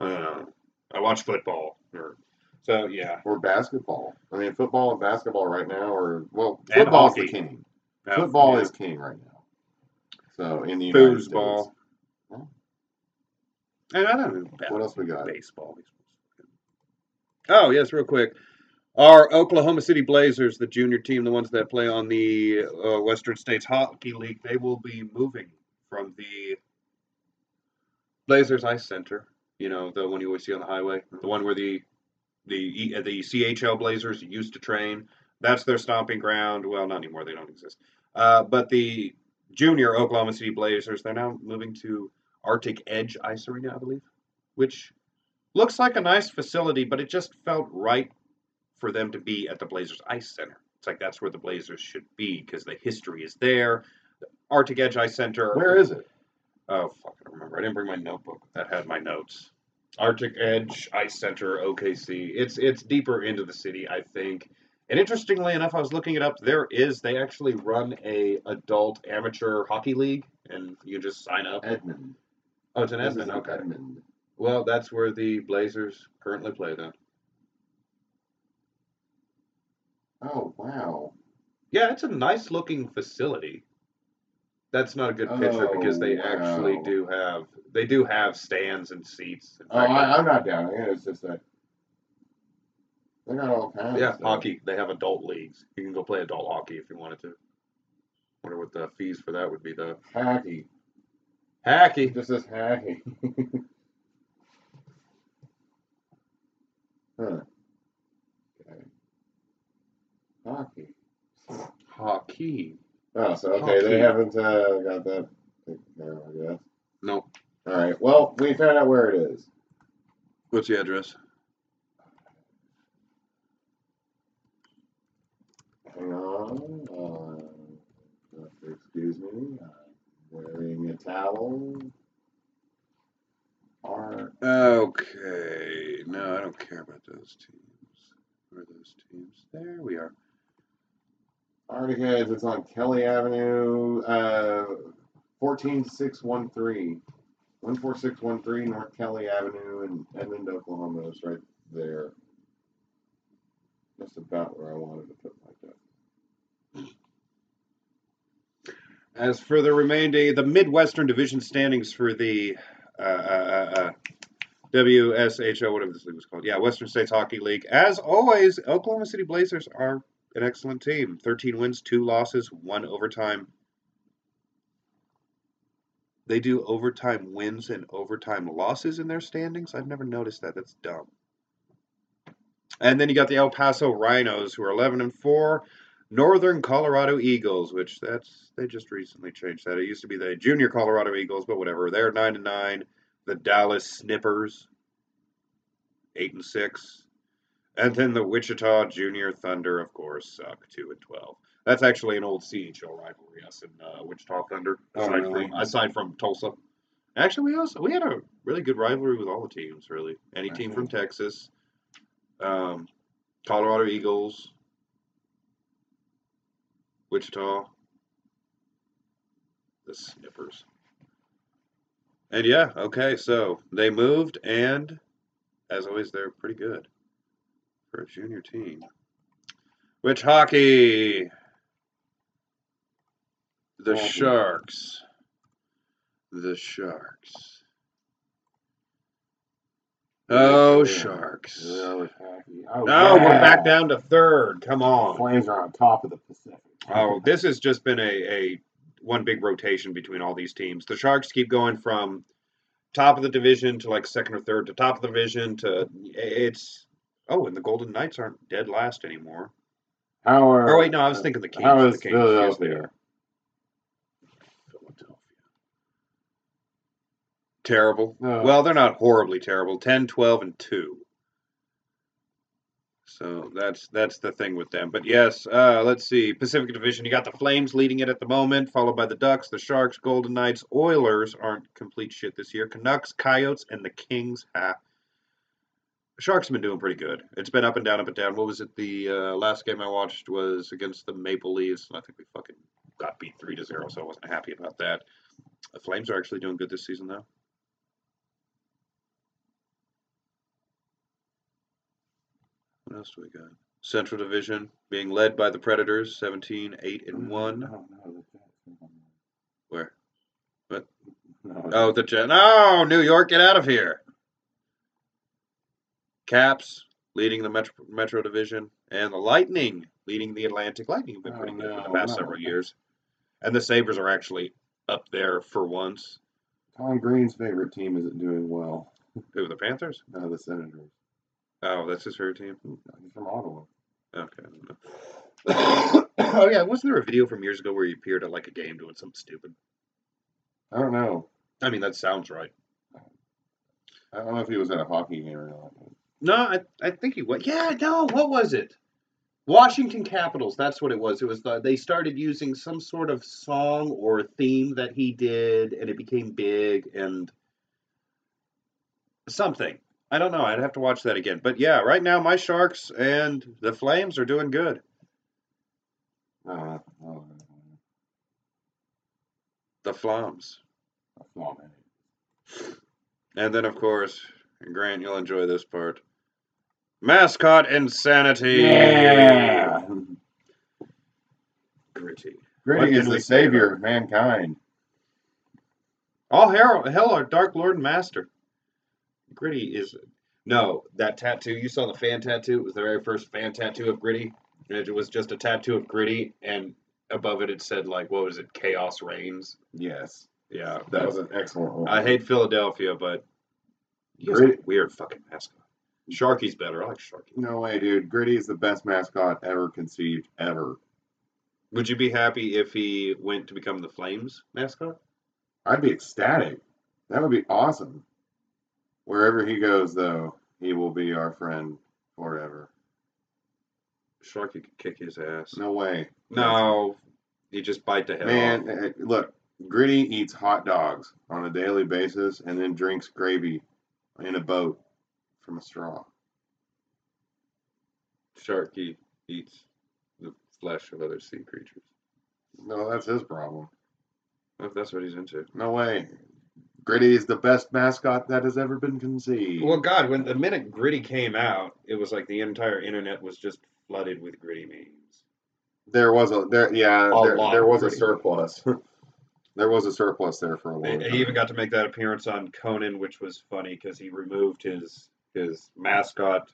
Yeah. I watch football. So, yeah. Or basketball. I mean, football and basketball right now are, well, football's the king. Football is king right now. So, in the United States. Foosball. And I don't know. What else we got? Baseball. Oh, yes, real quick. Our Oklahoma City Blazers, the junior team, the ones that play on the Western States Hockey League, they will be moving from the Blazers Ice Center. You know, the one you always see on the highway, the one where the CHL Blazers used to train. That's their stomping ground. Well, not anymore; they don't exist. But the junior Oklahoma City Blazers, they're now moving to Arctic Edge Ice Arena, I believe, which looks like a nice facility, but it just felt right for them to be at the Blazers Ice Center. It's like that's where the Blazers should be because the history is there. The Arctic Edge Ice Center. Where is it? Oh, fuck, I don't remember. I didn't bring my notebook that had my notes. Arctic Edge Ice Center, OKC. It's deeper into the city, I think. And interestingly enough, I was looking it up. They actually run a adult amateur hockey league, and you just sign up. Edmond. Oh, it's in Edmond. Okay. Edmond. Well, that's where the Blazers currently play then. Oh, wow. Yeah, it's a nice looking facility. That's not a good picture because they actually do have stands and seats. I'm not down. It's just that they got all kinds of stuff. Hockey. They have adult leagues. You can go play adult hockey if you wanted to. Wonder what the fees for that would be though. Hacky. This is hacky. Huh. Hockey. Oh, so okay, they haven't got that taken care of, I guess. Nope. All right. Well, we found out where it is. What's the address? Hang on. Excuse me. I'm wearing a towel. Okay. No, I don't care about those teams. Where are those teams? There we are. Arctic Edge, it's on Kelly Avenue, 14613. 14613 North Kelly Avenue in Edmond, Oklahoma. It's right there. That's about where I wanted to put my duck. As for the remaining, the Midwestern Division standings for the WSHO, whatever this league was called. Yeah, Western States Hockey League. As always, Oklahoma City Blazers are an excellent team. 13 wins, 2 losses, 1 overtime. They do overtime wins and overtime losses in their standings? I've never noticed that. That's dumb. And then you got the El Paso Rhinos, who are 11-4. Northern Colorado Eagles, which they just recently changed that. It used to be the Junior Colorado Eagles, but whatever. They're 9-9. The Dallas Snippers, 8-6. And then the Wichita Junior Thunder, of course, suck, 2-12. That's actually an old CHL rivalry, us and Wichita Thunder, aside from Tulsa. Actually, we had a really good rivalry with all the teams, really. Any team from Texas, Colorado Eagles, Wichita, the Snippers. And yeah, okay, so they moved, and as always, they're pretty good for a junior team. Which hockey? The Sharks. The Sharks. Oh, Sharks. Oh, no, we're back down to third. Come on. Flames are on top of the Pacific. Oh, this has just been a one big rotation between all these teams. The Sharks keep going from top of the division to like second or third to top of the division to it's. Oh, and the Golden Knights aren't dead last anymore. Oh wait, no, I was thinking the Kings. How is the Kings, Philadelphia? Terrible. Well, they're not horribly terrible. 10, 12, and 2. So that's the thing with them. But yes, let's see. Pacific Division, you got the Flames leading it at the moment, followed by the Ducks, the Sharks, Golden Knights, Oilers aren't complete shit this year. Canucks, Coyotes, and the Kings. The Sharks have been doing pretty good. It's been up and down, up and down. What was it? The last game I watched was against the Maple Leafs, and I think we fucking got beat 3-0, so I wasn't happy about that. The Flames are actually doing good this season, though. What else do we got? Central Division being led by the Predators, 17, 8-1. No. Where? What? No. Oh, the Jets. No, New York, get out of here. Caps leading the Metro Division, and the Lightning leading the Atlantic. Lightning have been pretty good for the past several years. And the Sabres are actually up there for once. Tom Green's favorite team isn't doing well. Who, the Panthers? No, the Senators. Oh, that's his favorite team? He's from Ottawa. Okay. Oh, yeah. Wasn't there a video from years ago where he appeared at like a game doing something stupid? I don't know. I mean, that sounds right. I don't know if he was at a hockey game or not. No, I think he was. Yeah, no, what was it? Washington Capitals, that's what it was. It was they started using some sort of song or theme that he did, and it became big and something. I don't know. I'd have to watch that again. But yeah, right now my Sharks and the Flames are doing good. The Flams. And then, of course, Grant, you'll enjoy this part. Mascot insanity. Yeah. Gritty. Gritty is the savior of mankind. All hell, our Dark Lord and Master. Gritty is... No, that tattoo, you saw the fan tattoo? It was the very first fan tattoo of Gritty. It was just a tattoo of Gritty, and above it said, like, what was it, Chaos Reigns? Yes. Yeah. That was an excellent one. I hate Philadelphia, but he has a weird fucking mascot. Sharky's better. I like Sharky. No way, dude. Gritty is the best mascot ever conceived, ever. Would you be happy if he went to become the Flames mascot? I'd be ecstatic. That would be awesome. Wherever he goes, though, he will be our friend forever. Sharky could kick his ass. No way. No. You just bite the head off. Man, look, Gritty eats hot dogs on a daily basis and then drinks gravy in a boat from a straw. Sharky eats the flesh of other sea creatures. No, that's his problem. Well, if that's what he's into. No way. Gritty is the best mascot that has ever been conceived. Well, God, when the minute Gritty came out, it was like the entire internet was just flooded with Gritty memes. There was a Gritty. surplus. There was a surplus there for a long time. He even got to make that appearance on Conan, which was funny because he removed his mascot,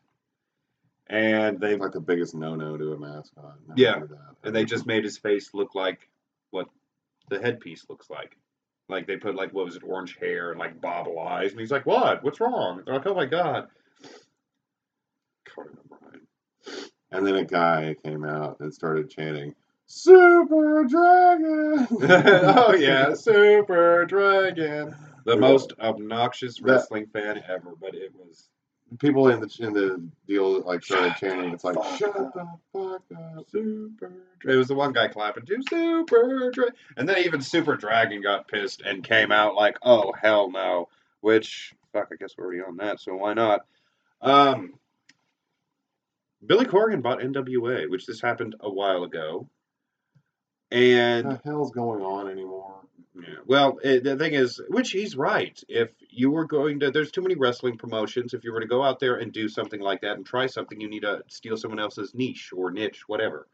and they like the biggest no-no to a mascot. Yeah, and they just made his face look like what the headpiece looks like. Like they put like, what was it, orange hair and like bobble eyes, and he's like, "What? What's wrong?" They're like, "Oh my God." Conan O'Brien. And then a guy came out and started chanting, "Super Dragon!" Oh yeah, Super Dragon. The most obnoxious wrestling fan ever, but it was. People in the deal like started chanting. It's like, "Shut the fuck up, Super Dragon!" It was the one guy clapping too, Super Dragon, and then even Super Dragon got pissed and came out like, "Oh hell no!" Which fuck, I guess we're already on that, so why not? Billy Corgan bought NWA, which this happened a while ago. And what the hell's going on anymore? Yeah. Well, the thing is, which he's right. If you were going to, there's too many wrestling promotions. If you were to go out there and do something like that and try something, you need to steal someone else's niche or niche, whatever.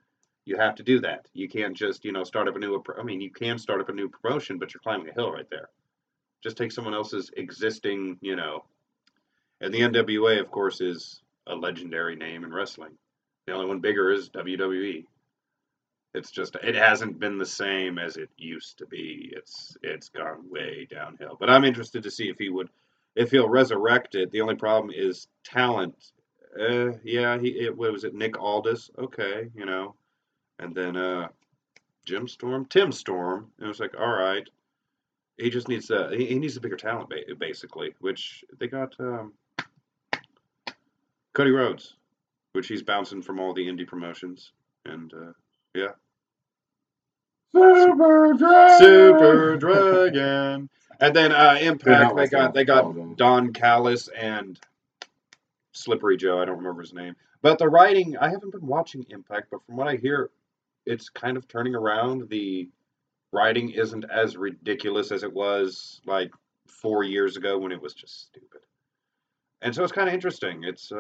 You have to do that. You can't just, start up a new. I mean, you can start up a new promotion, but you're climbing a hill right there. Just take someone else's existing, And the NWA, of course, is a legendary name in wrestling. The only one bigger is WWE. It's just it hasn't been the same as it used to be. It's gone way downhill. But I'm interested to see if he'll resurrect it. The only problem is talent. Yeah, what was it? Nick Aldis, okay, and then Tim Storm. It was like, all right, he just needs he needs a bigger talent basically, which they got Cody Rhodes, which he's bouncing from all the indie promotions, and yeah. Super Dragon. And then Impact, they got Don Callis and Slippery Joe. I don't remember his name. But the writing, I haven't been watching Impact, but from what I hear, it's kind of turning around. The writing isn't as ridiculous as it was like 4 years ago when it was just stupid. And so it's kind of interesting. It's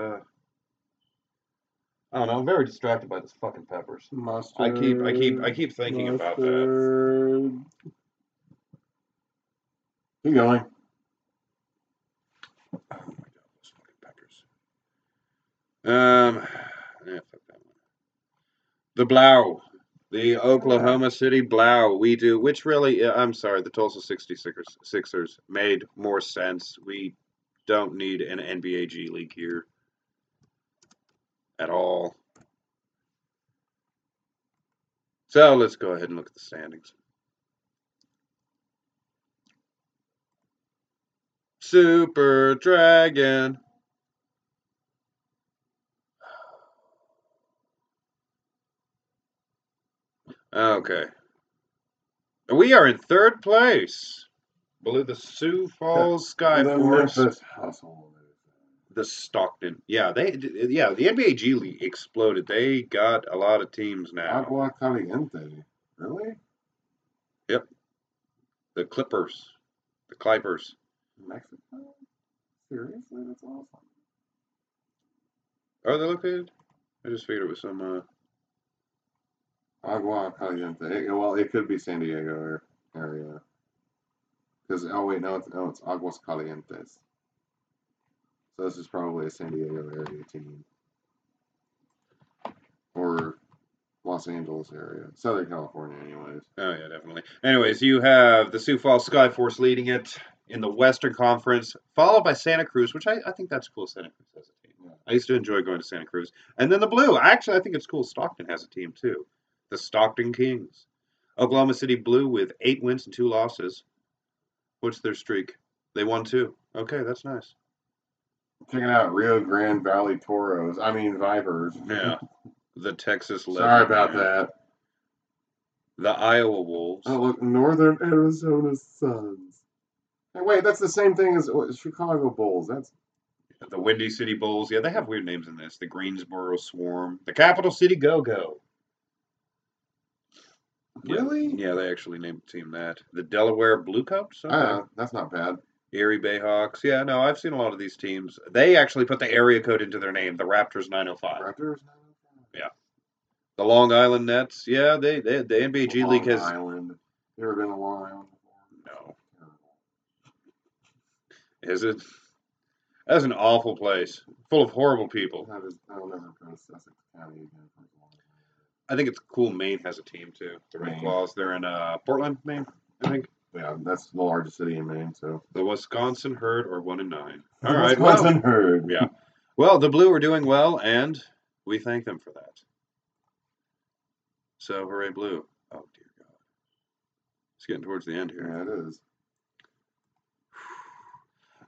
I don't know. I'm very distracted by this fucking peppers. Mustard. I keep thinking about that. Keep going. Oh my God, those fucking peppers. Yeah, fuck that one. The Blau, the Oklahoma City Blau. We do, which really, I'm sorry, the Tulsa 66ers made more sense. We don't need an NBA G League here at all. So let's go ahead and look at the standings. Super Dragon. Okay. We are in third place. Below the Sioux Falls Skyforce. The Stockton. Yeah, the NBA G League exploded. They got a lot of teams now. Agua Caliente. Really? Yep. The Clippers. The Clippers. Mexico? Seriously? That's awesome. Are they located? I just figured it was some Agua Caliente. Well, it could be San Diego area. Because it's Aguas Calientes. So this is probably a San Diego area team. Or Los Angeles area. Southern California, anyways. Oh, yeah, definitely. Anyways, you have the Sioux Falls Skyforce leading it in the Western Conference, followed by Santa Cruz, which I think that's cool. Santa Cruz has a team. Yeah. I used to enjoy going to Santa Cruz. And then the Blue. Actually, I think it's cool. Stockton has a team, too. The Stockton Kings. Oklahoma City Blue with 8 wins and 2 losses. What's their streak? They won 2. Okay, that's nice. Checking out Rio Grande Valley Vipers. Yeah. The Texas Legends. Sorry about that. The Iowa Wolves. Oh, look, Northern Arizona Suns. Hey, wait, that's the same thing as Chicago Bulls. That's The Windy City Bulls. Yeah, they have weird names in this. The Greensboro Swarm. The Capital City Go-Go. really. Yeah, they actually named the team that. The Delaware Blue Cups. Okay. That's not bad. Erie Bayhawks. Yeah, no, I've seen a lot of these teams. They actually put the area code into their name. The Raptors 905. Raptors. Yeah. The Long Island Nets. Yeah, the NBA G League has. Long Island. You ever been to Long Island before? No. Is it? That's an awful place, full of horrible people. I'll never go to Sussex County again for a long time. I think it's cool. Maine has a team too. The Red Maine. Claws. They're in Portland, Maine. I think. Yeah, that's the largest city in Maine. So The Wisconsin Herd are 1-9. the All right. Wisconsin Herd. Yeah. Well, the Blue are doing well, and we thank them for that. So, hooray, Blue! Oh dear God, it's getting towards the end here. Yeah, it is.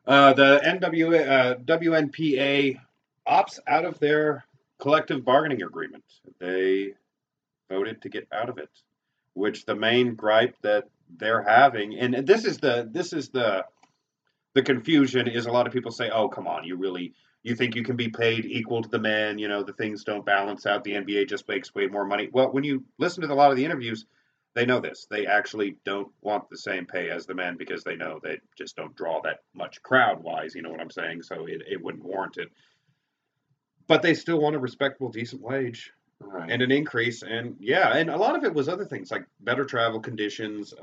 The WNPA opts out of their collective bargaining agreement. They voted to get out of it, which the main gripe that they're having, and this is the confusion, is a lot of people say, "Oh, come on, you think you can be paid equal to the men? You know, the things don't balance out. The NBA just makes way more money." Well, when you listen to a lot of the interviews, they know this. They actually don't want the same pay as the men because they know they just don't draw that much crowd-wise, you know what I'm saying? So it wouldn't warrant it. But they still want a respectable, decent wage Right. and an increase. And yeah, and a lot of it was other things like better travel conditions.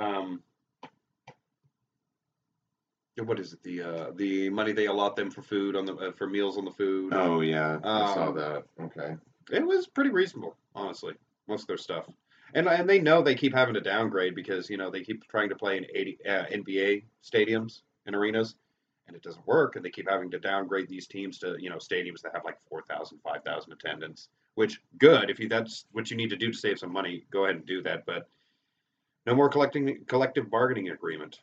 What is it? The money they allot them for food on the for meals on the food. Oh yeah, I saw that. Okay. It was pretty reasonable, honestly. Most of their stuff, and they know they keep having to downgrade because they keep trying to play in NBA stadiums and arenas, and it doesn't work, and they keep having to downgrade these teams to stadiums that have like 4,000, 5,000 attendance. Which good if that's what you need to do to save some money. Go ahead and do that, but no more collective bargaining agreement.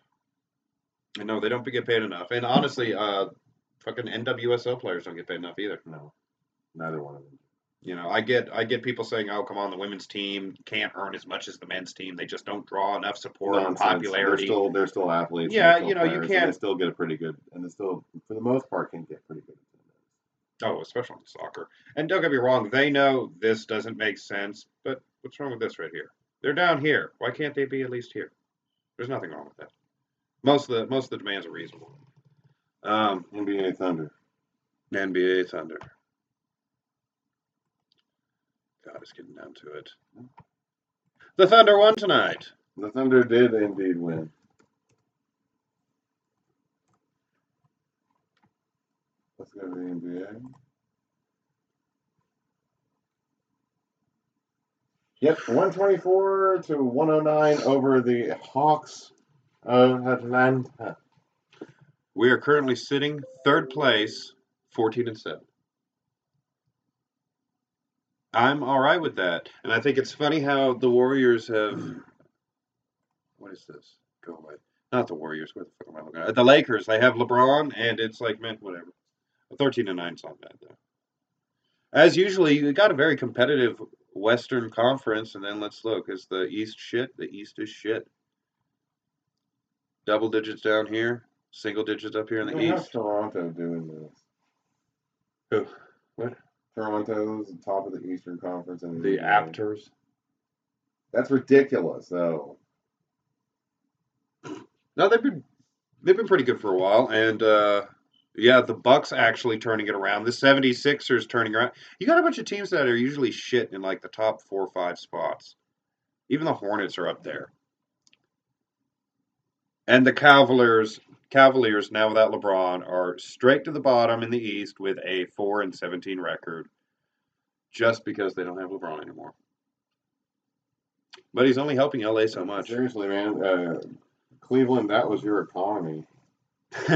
And no, they don't get paid enough. And honestly, fucking NWSL players don't get paid enough either. No, neither one of them. I get people saying, "Oh, come on, the women's team can't earn as much as the men's team. They just don't draw enough support and popularity." They're still athletes. Yeah, still you players, can't. And they still get a pretty good, and they still, for the most part, can get pretty good attendance. Oh, especially in soccer. And don't get me wrong, they know this doesn't make sense, but what's wrong with this right here? They're down here. Why can't they be at least here? There's nothing wrong with that. Most of the demands are reasonable. NBA Thunder. NBA Thunder. God, it's getting down to it. The Thunder won tonight. The Thunder did indeed win. Let's go to the NBA. Yep, 124 to 109 over the Hawks of Atlanta. We are currently sitting third place, 14-7. I'm all right with that, and I think it's funny how the Warriors have. What is this? Go away. Not the Warriors. Where the fuck am I looking at? The Lakers. They have LeBron, and it's like, man, whatever. 13-9 is not bad though. As usually, you got a very competitive Western Conference, and then let's look. Is the East shit? The East is shit. Double digits down here, single digits up here in the East. How's Toronto doing this? Who? What? Toronto's the top of the Eastern Conference. And The Raptors. That's ridiculous, though. No, they've been pretty good for a while, and yeah, the Bucks actually turning it around. The 76ers turning around. You got a bunch of teams that are usually shit in like the top 4 or 5 spots. Even the Hornets are up there. And the Cavaliers now without LeBron are straight to the bottom in the East with a 4-17 record, just because they don't have LeBron anymore. But he's only helping LA so much. Seriously, man, Cleveland, that was your economy. You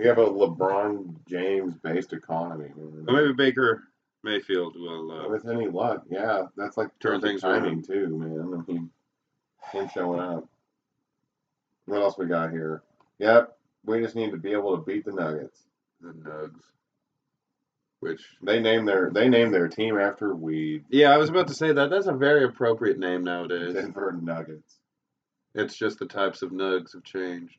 have a LeBron James-based economy. Well, maybe Baker Mayfield will. With any luck, yeah, that's like turn things timing around too, man. I mean, him showing up. What else we got here? Yep, we just need to be able to beat the Nuggets. The Nugs, which they named their team after weed. Yeah, I was about to say that. That's a very appropriate name nowadays. Denver Nuggets. It's just the types of nugs have changed.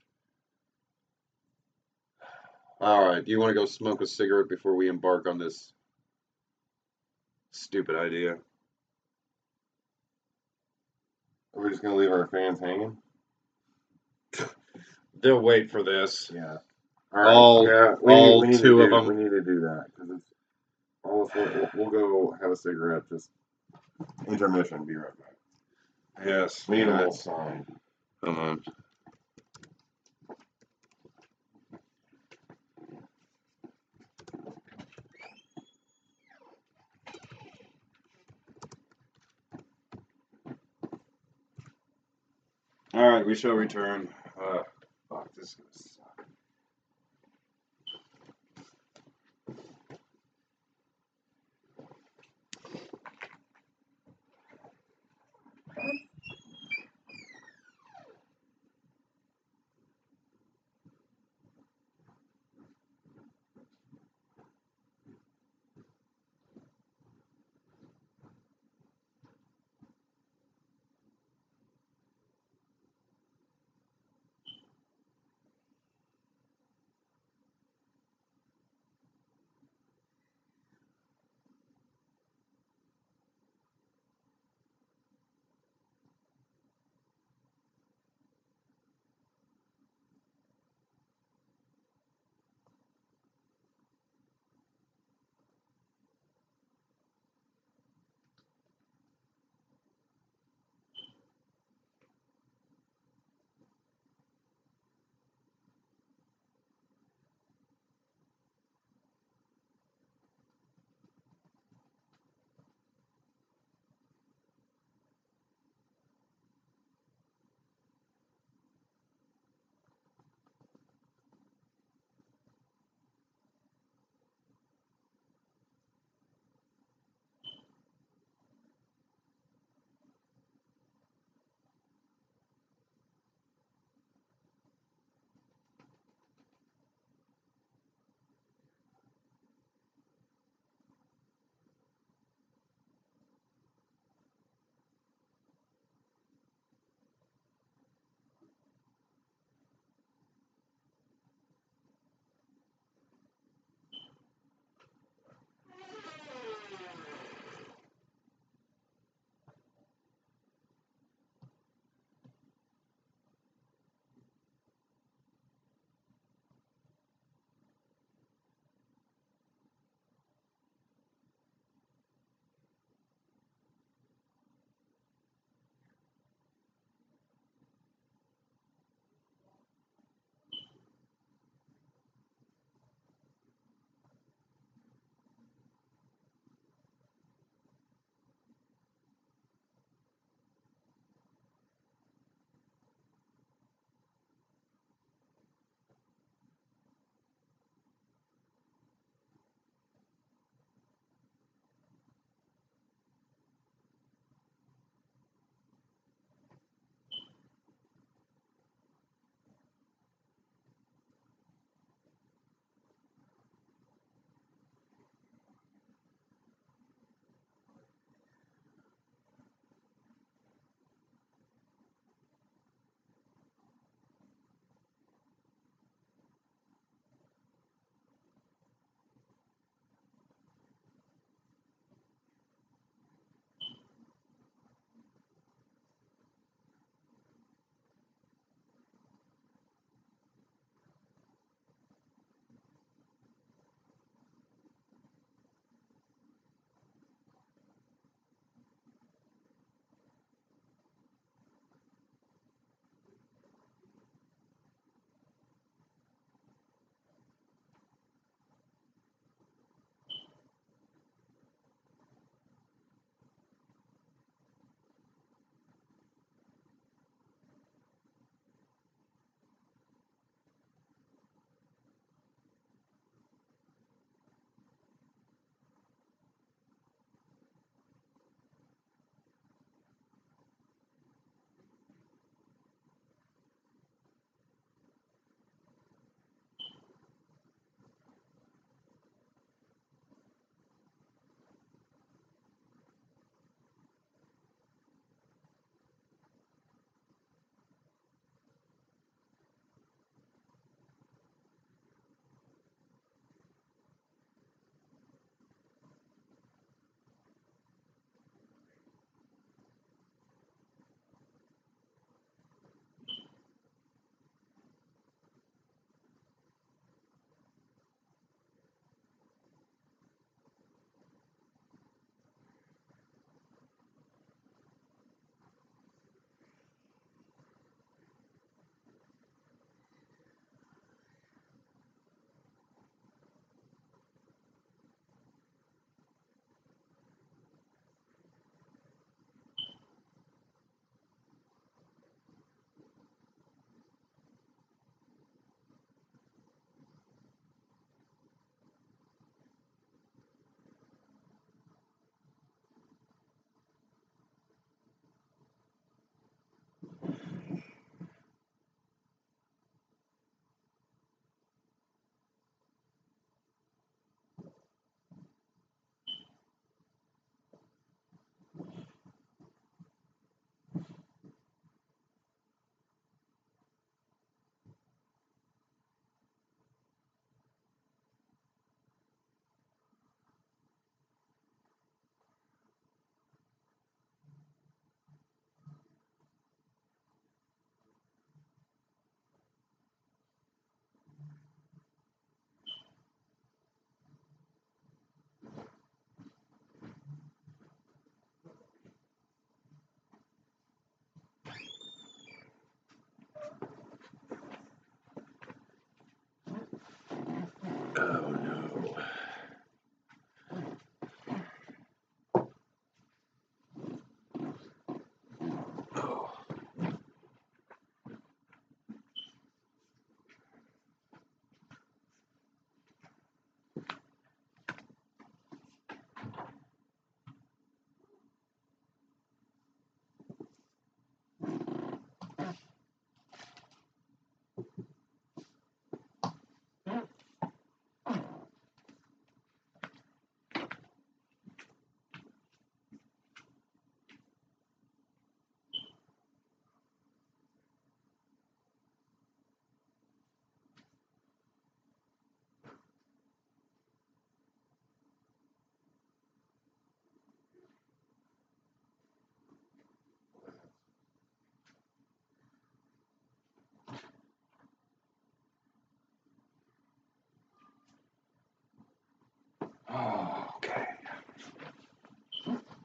All right, do you want to go smoke a cigarette before we embark on this stupid idea? Are we just gonna leave our fans hanging? They'll wait for this. Yeah. All yeah, all we need two to of do, them. We need to do that because it's all. We'll go have a cigarette. Just intermission. Be right back. Yes. We need a All little right. sign. Come on. All right, we shall return. Fuck, this is gonna suck.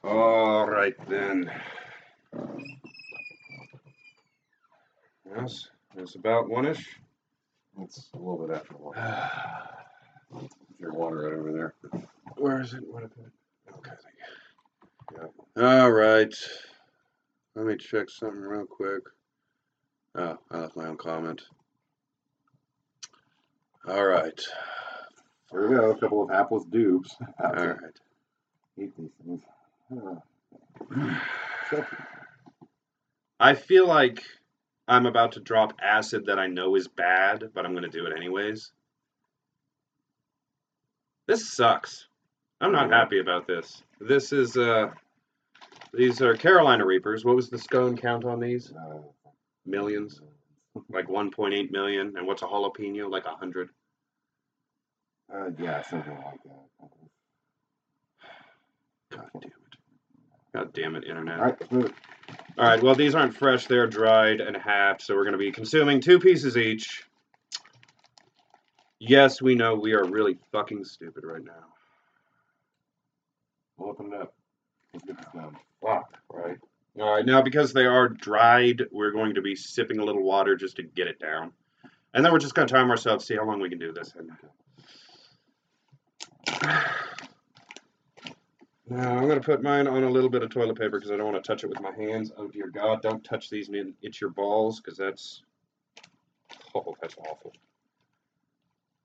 All right then. Yes, it's about one-ish. It's a little bit after 1. Your water right over there. Where is it? What is it? Okay, thank you. Yeah. All right. Let me check something real quick. Oh, I left my own comment. All right. Here we go. A couple of hapless dupes. All right. Eat these things. I feel like I'm about to drop acid that I know is bad, but I'm going to do it anyways. This sucks. I'm not happy about this. This is, these are Carolina Reapers. What was the scone count on these? Millions. Like 1.8 million. And what's a jalapeno? Like 100. Yeah, something like that. God damn it. God damn it, Internet. All right, let's move it. All right, well, these aren't fresh. They're dried and halved, so we're going to be consuming 2 pieces each. Yes, we know we are really fucking stupid right now. We'll open it up. Let's get this done. Fuck, right? All right, now because they are dried, we're going to be sipping a little water just to get it down. And then we're just going to time ourselves, see how long we can do this. Now, I'm going to put mine on a little bit of toilet paper because I don't want to touch it with my hands. Oh, dear God, don't touch these and itch your balls because that's... Oh, that's awful.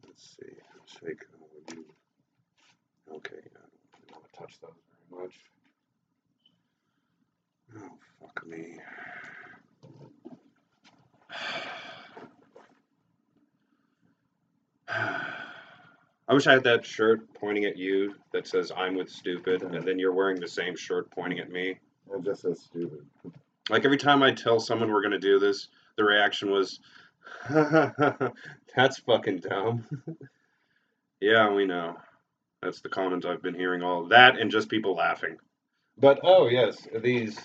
Let's see. Shake. Okay, I don't want to touch those very much. Oh, fuck me. I wish I had that shirt pointing at you that says I'm with stupid, and then you're wearing the same shirt pointing at me. It just says stupid. Like every time I tell someone we're going to do this, the reaction was, that's fucking dumb. Yeah, we know. That's the comments I've been hearing all of that and just people laughing. But, oh, yes, these.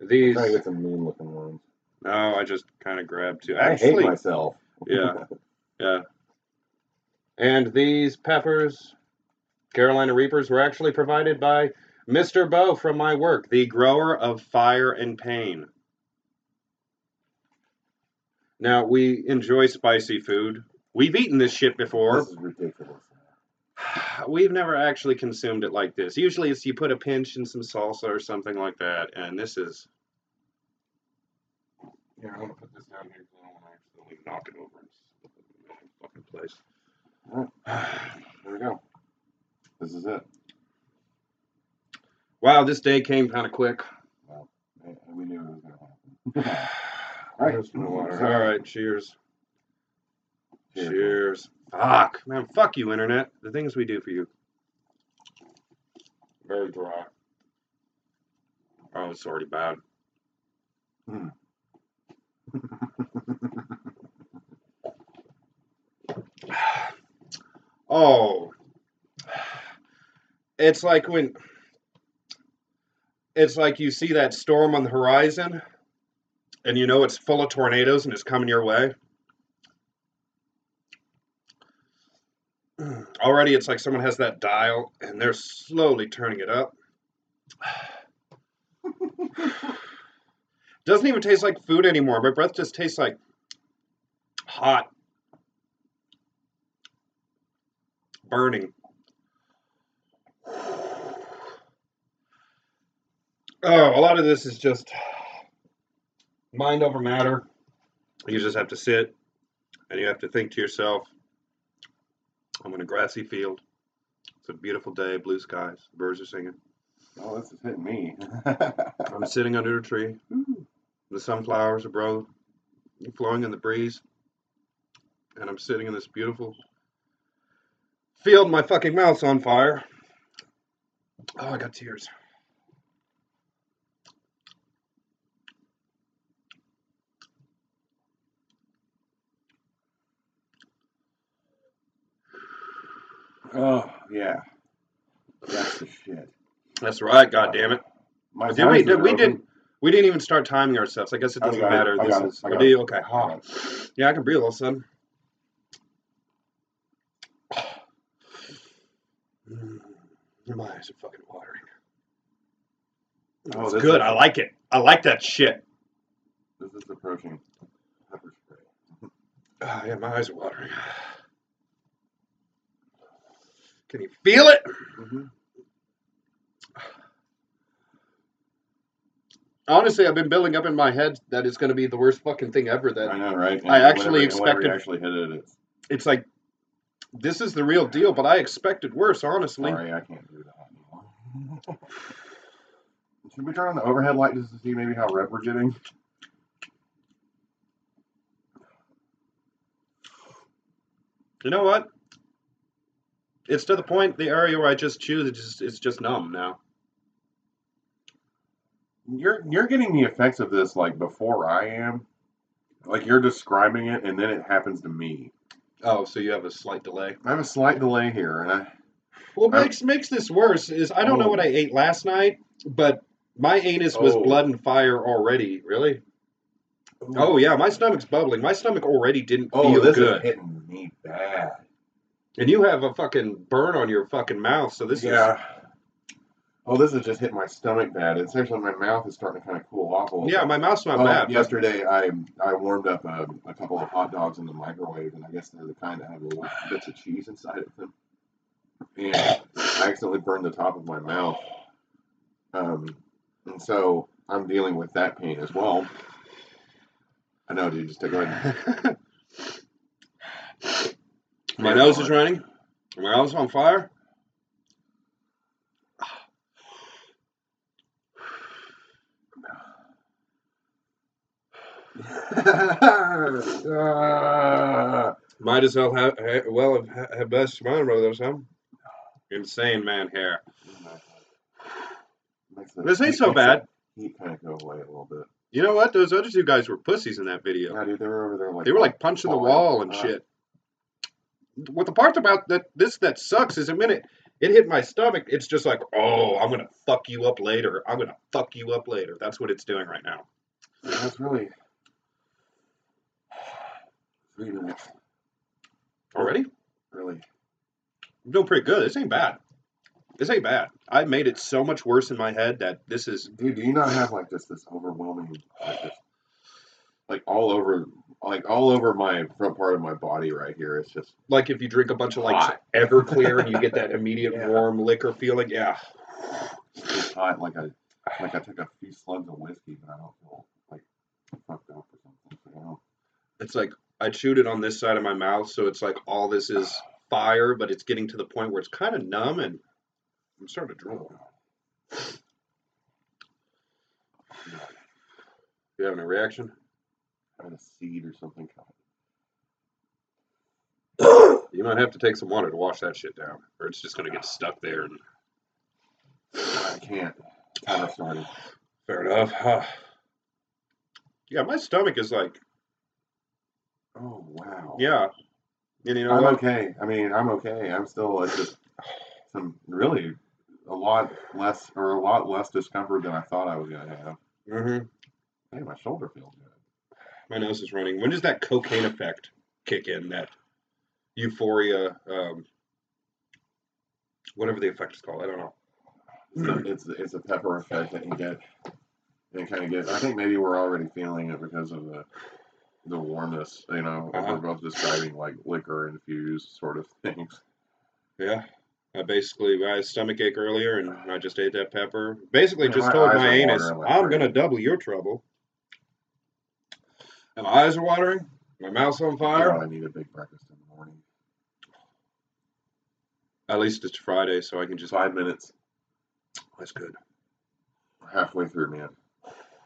I'm trying to get some mean looking ones. No, I just kind of grabbed two. I hate myself. Yeah. Yeah. And these peppers, Carolina Reapers, were actually provided by Mr. Bo from my work, the grower of fire and pain. Now, we enjoy spicy food. We've eaten this shit before. This is ridiculous. We've never actually consumed it like this. Usually it's you put a pinch in some salsa or something like that, and this is... Here, I'm going to put this down here because I don't want to accidentally knock it over and slip it in the fucking place. All right. There we go. This is it. Wow, this day came kind of quick. Well, we knew it was going to happen. All right. All right, cheers. Cheers. Fuck. Man, fuck you, Internet. The things we do for you. Very dry. Oh, it's already bad. Oh. It's like when... It's like you see that storm on the horizon, and you know it's full of tornadoes and it's coming your way. Already it's like someone has that dial, and they're slowly turning it up. Doesn't even taste like food anymore. My breath just tastes like hot, burning. Oh, a lot of this is just mind over matter. You just have to sit, and you have to think to yourself, I'm in a grassy field. It's a beautiful day, blue skies, the birds are singing. Oh, this is hitting me. I'm sitting under a tree. The sunflowers are flowing in the breeze. And I'm sitting in this beautiful field. My fucking mouth's on fire. Oh, I got tears. Oh, yeah. That's the shit. That's right, goddammit. We didn't even start timing ourselves. I guess it doesn't matter. Okay. Yeah, I can breathe all of a sudden. My eyes are fucking watering. Oh, It's this good. is- I like it. I like that shit. This is approaching pepper spray. Yeah, my eyes are watering. Can you feel it? Mm-hmm. Honestly, I've been building up in my head that it's going to be the worst fucking thing ever. That I know, right? And I actually whenever expected. you actually hit it, It's like this is the real deal, but I expected worse. Honestly, sorry, I can't do that anymore. Should we turn on the overhead light just to see maybe how red we're getting? you know what? It's to the point. The area where I just choose it's just numb now. You're getting the effects of this like before I am. Like you're describing it, and then it happens to me. Oh, so you have a slight delay. I have a slight delay here, and What makes this worse is I don't know what I ate last night, but my anus was blood and fire already. Really? Oh yeah, my stomach's bubbling. My stomach already didn't feel this good. is hitting me bad. And you have a fucking burn on your fucking mouth, so this is... Oh, this has just hit my stomach bad. It's actually my mouth is starting to kind of cool off a little bit. my mouth's not bad. Yesterday I warmed up a couple of hot dogs in the microwave, and I guess they're the kind that have little bits of cheese inside of them. And I accidentally burned the top of my mouth. And so I'm dealing with that pain as well. I know, dude. Just take a ahead. My nose is running. My mouth's on fire. Might as well have best Shimano Brothers, huh? Insane man hair. This ain't so bad. Heat kind of go away a little bit. You know what? Those other two guys were pussies in that video. Yeah, dude, they were over there like... They were like punching the wall and shit. What the part about that sucks is a minute it hit my stomach, it's just like, oh, I'm going to fuck you up later. I'm going to fuck you up later. That's what it's doing right now. Yeah, that's really... 3 minutes. Already? Really? I'm doing pretty good. This ain't bad. This ain't bad. I made it so much worse in my head that this is... Dude, do you not have like this overwhelming... Like all over my front part of my body right here. It's just... Like if you drink a bunch of like Everclear and you get that immediate warm liquor feeling. Yeah. It's hot like I took a few slugs of whiskey, but I don't feel like fucked up or something. So, you know. It's like I chewed it on this side of my mouth, so it's like all this is fire, but it's getting to the point where it's kind of numb, and I'm starting to drool. You having a reaction? Kind of seed or something. You might have to take some water to wash that shit down, or it's just gonna get stuck there. And... I can't. Timer started. Fair enough. Yeah, my stomach is like... Oh, wow. Yeah. And you know I'm what? okay. I mean, I'm okay. I'm still just some really a lot less discomfort than I thought I was going to have. Mm-hmm. Hey, my shoulder feels good. My nose is running. When does that cocaine effect kick in? That euphoria, whatever the effect is called. I don't know. It's a pepper effect that you get. And kind of get. I think maybe we're already feeling it because of the warmness. You know, we're both describing like liquor infused sort of things. Yeah. I had a stomach ache earlier, and I just ate that pepper. Basically, just told my anus, I'm going to double your trouble. And my eyes are watering. My mouth's on fire. I need a big breakfast in the morning. At least it's Friday, so I can just... 5 minutes. That's good. We're halfway through, man.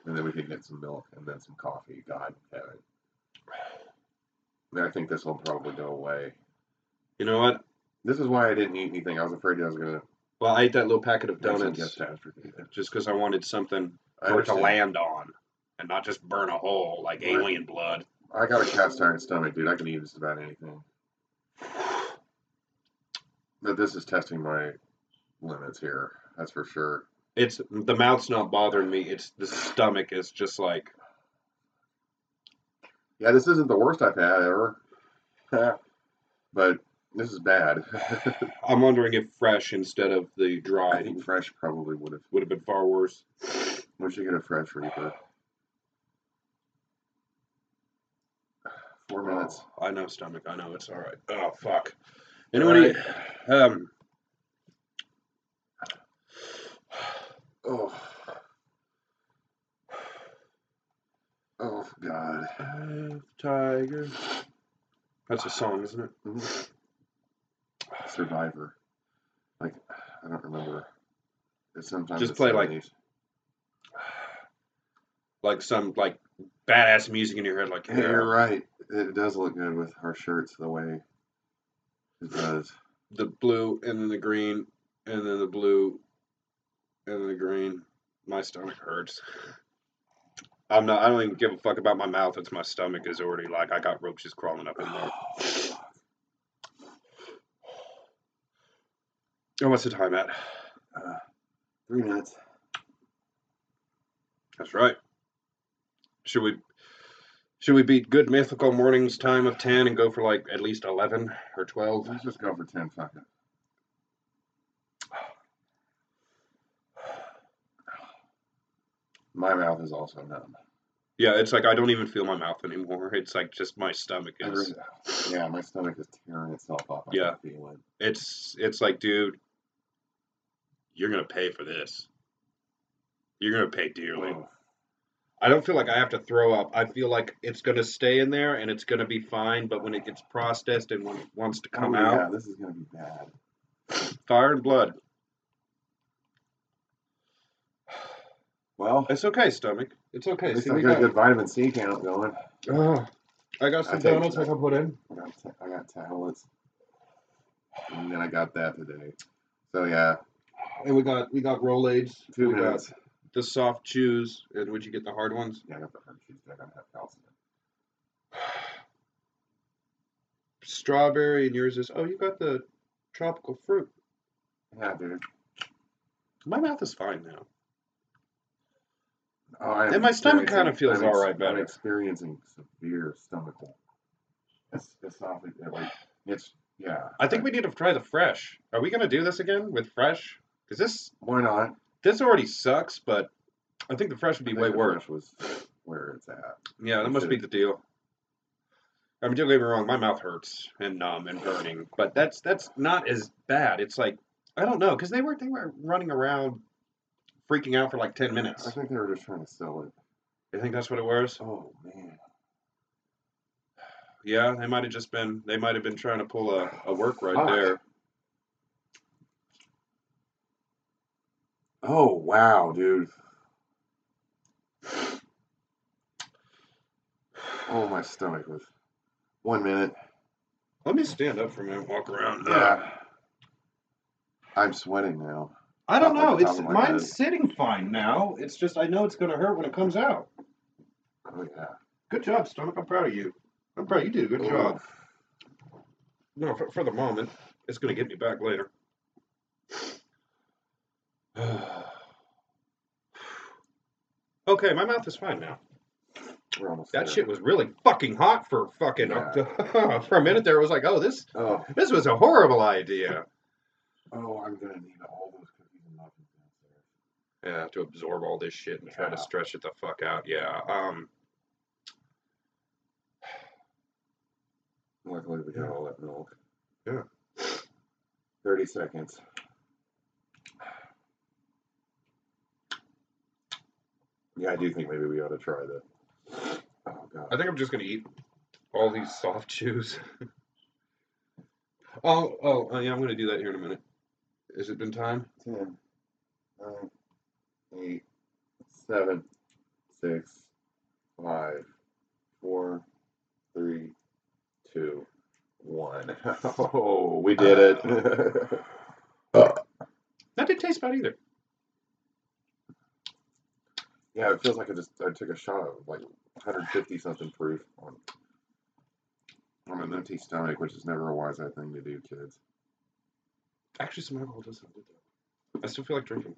And then we can get some milk and then some coffee. God, Kevin. I think this will probably go away. You know what? This is why I didn't eat anything. I was afraid I was going to... Well, I ate that little packet of donuts just because I wanted something for it to land on and not just burn a hole like alien blood. I got a cast iron stomach, dude. I can eat just about anything. But this is testing my limits here. That's for sure. It's the mouth's not bothering me. It's the stomach is just like... Yeah, this isn't the worst I've had ever. But This is bad. I'm wondering if fresh instead of the I dried think fresh probably would have been far worse. We should get a fresh Reaper. 4 minutes. Oh, I know, stomach. I know it's all right. Oh fuck. Anyway, Um. Oh. Oh God. Tiger. That's a song, isn't it? Mm-hmm. Survivor. Like, I don't remember. It's sometimes just play 70s. like some like badass music in your head. Like, yeah, you're right. It does look good with our shirts the way it does. The blue and then the green and then the blue and then the green. My stomach hurts. I don't even give a fuck about my mouth. It's my stomach is already like I got roaches crawling up in there. Oh, what's the time at? 3 minutes. That's right. Should we beat Good Mythical Morning's time of 10 and go for like at least 11 or 12? Let's just go for 10 seconds. My mouth is also numb. Yeah, it's like I don't even feel my mouth anymore. It's like just my stomach is. Yeah, my stomach is tearing itself off. I Yeah, can feel it. it's like, dude, you're gonna pay for this. You're gonna pay dearly. Oh. I don't feel like I have to throw up. I feel like it's gonna stay in there and it's gonna be fine. But when it gets processed and when it wants to come out, yeah, this is gonna be bad. fire and blood. Well, it's okay, stomach. It's okay. At least I got a good vitamin C count going. I got some donuts I can put in. I got tablets, and then I got that today. So yeah. And we got Rolaids. 2 minutes. Got the soft chews. And would you get the hard ones? Yeah, I got the hard chews. They're gonna have calcium. Strawberry, and yours is you got the tropical fruit. Yeah, dude. My mouth is fine now. And my stomach kind of feels all right better. I'm experiencing severe stomach. Yeah. I think we need to try the fresh. Are we gonna do this again with fresh? Because this. Why not? This already sucks, but I think the fresh would be way worse. Fresh was where it's at. Yeah, that must be the deal. I mean, don't get me wrong, my mouth hurts and numb and burning, but that's not as bad. It's like I don't know, because they were running around freaking out for like 10 minutes. I think they were just trying to sell it. You think that's what it was? Oh man. Yeah, they might have been trying to pull a work right there. Oh wow, dude. Oh, my stomach was 1 minute. Let me stand up for a minute and walk around. Yeah. I'm sweating now. I don't know. Mine's sitting fine now. It's just I know it's going to hurt when it comes out. Oh, yeah. Good job, stomach. I'm proud of you. I'm proud you did a good job. No, for the moment. It's going to get me back later. Okay, my mouth is fine now. We're almost that there. Shit was really fucking hot for fucking for a minute there. It was like, this was a horrible idea. Oh, I'm gonna need all those cookies and muffins downstairs. Yeah, to absorb all this shit and try to stretch it the fuck out. Yeah. Luckily, we got all that milk. Yeah. 30 seconds. Yeah, I do think maybe we ought to try that. Oh, God. I think I'm just going to eat all these soft chews. Yeah, I'm going to do that here in a minute. Has it been time? 10, 9, 8, 7, 6, 5, 4, 3, 2, 1. Oh, we did it. That didn't taste bad either. Yeah, it feels like I took a shot of like 150 something proof on an empty stomach, which is never a wise thing to do, kids. Actually, some alcohol does sound good though. I still feel like drinking.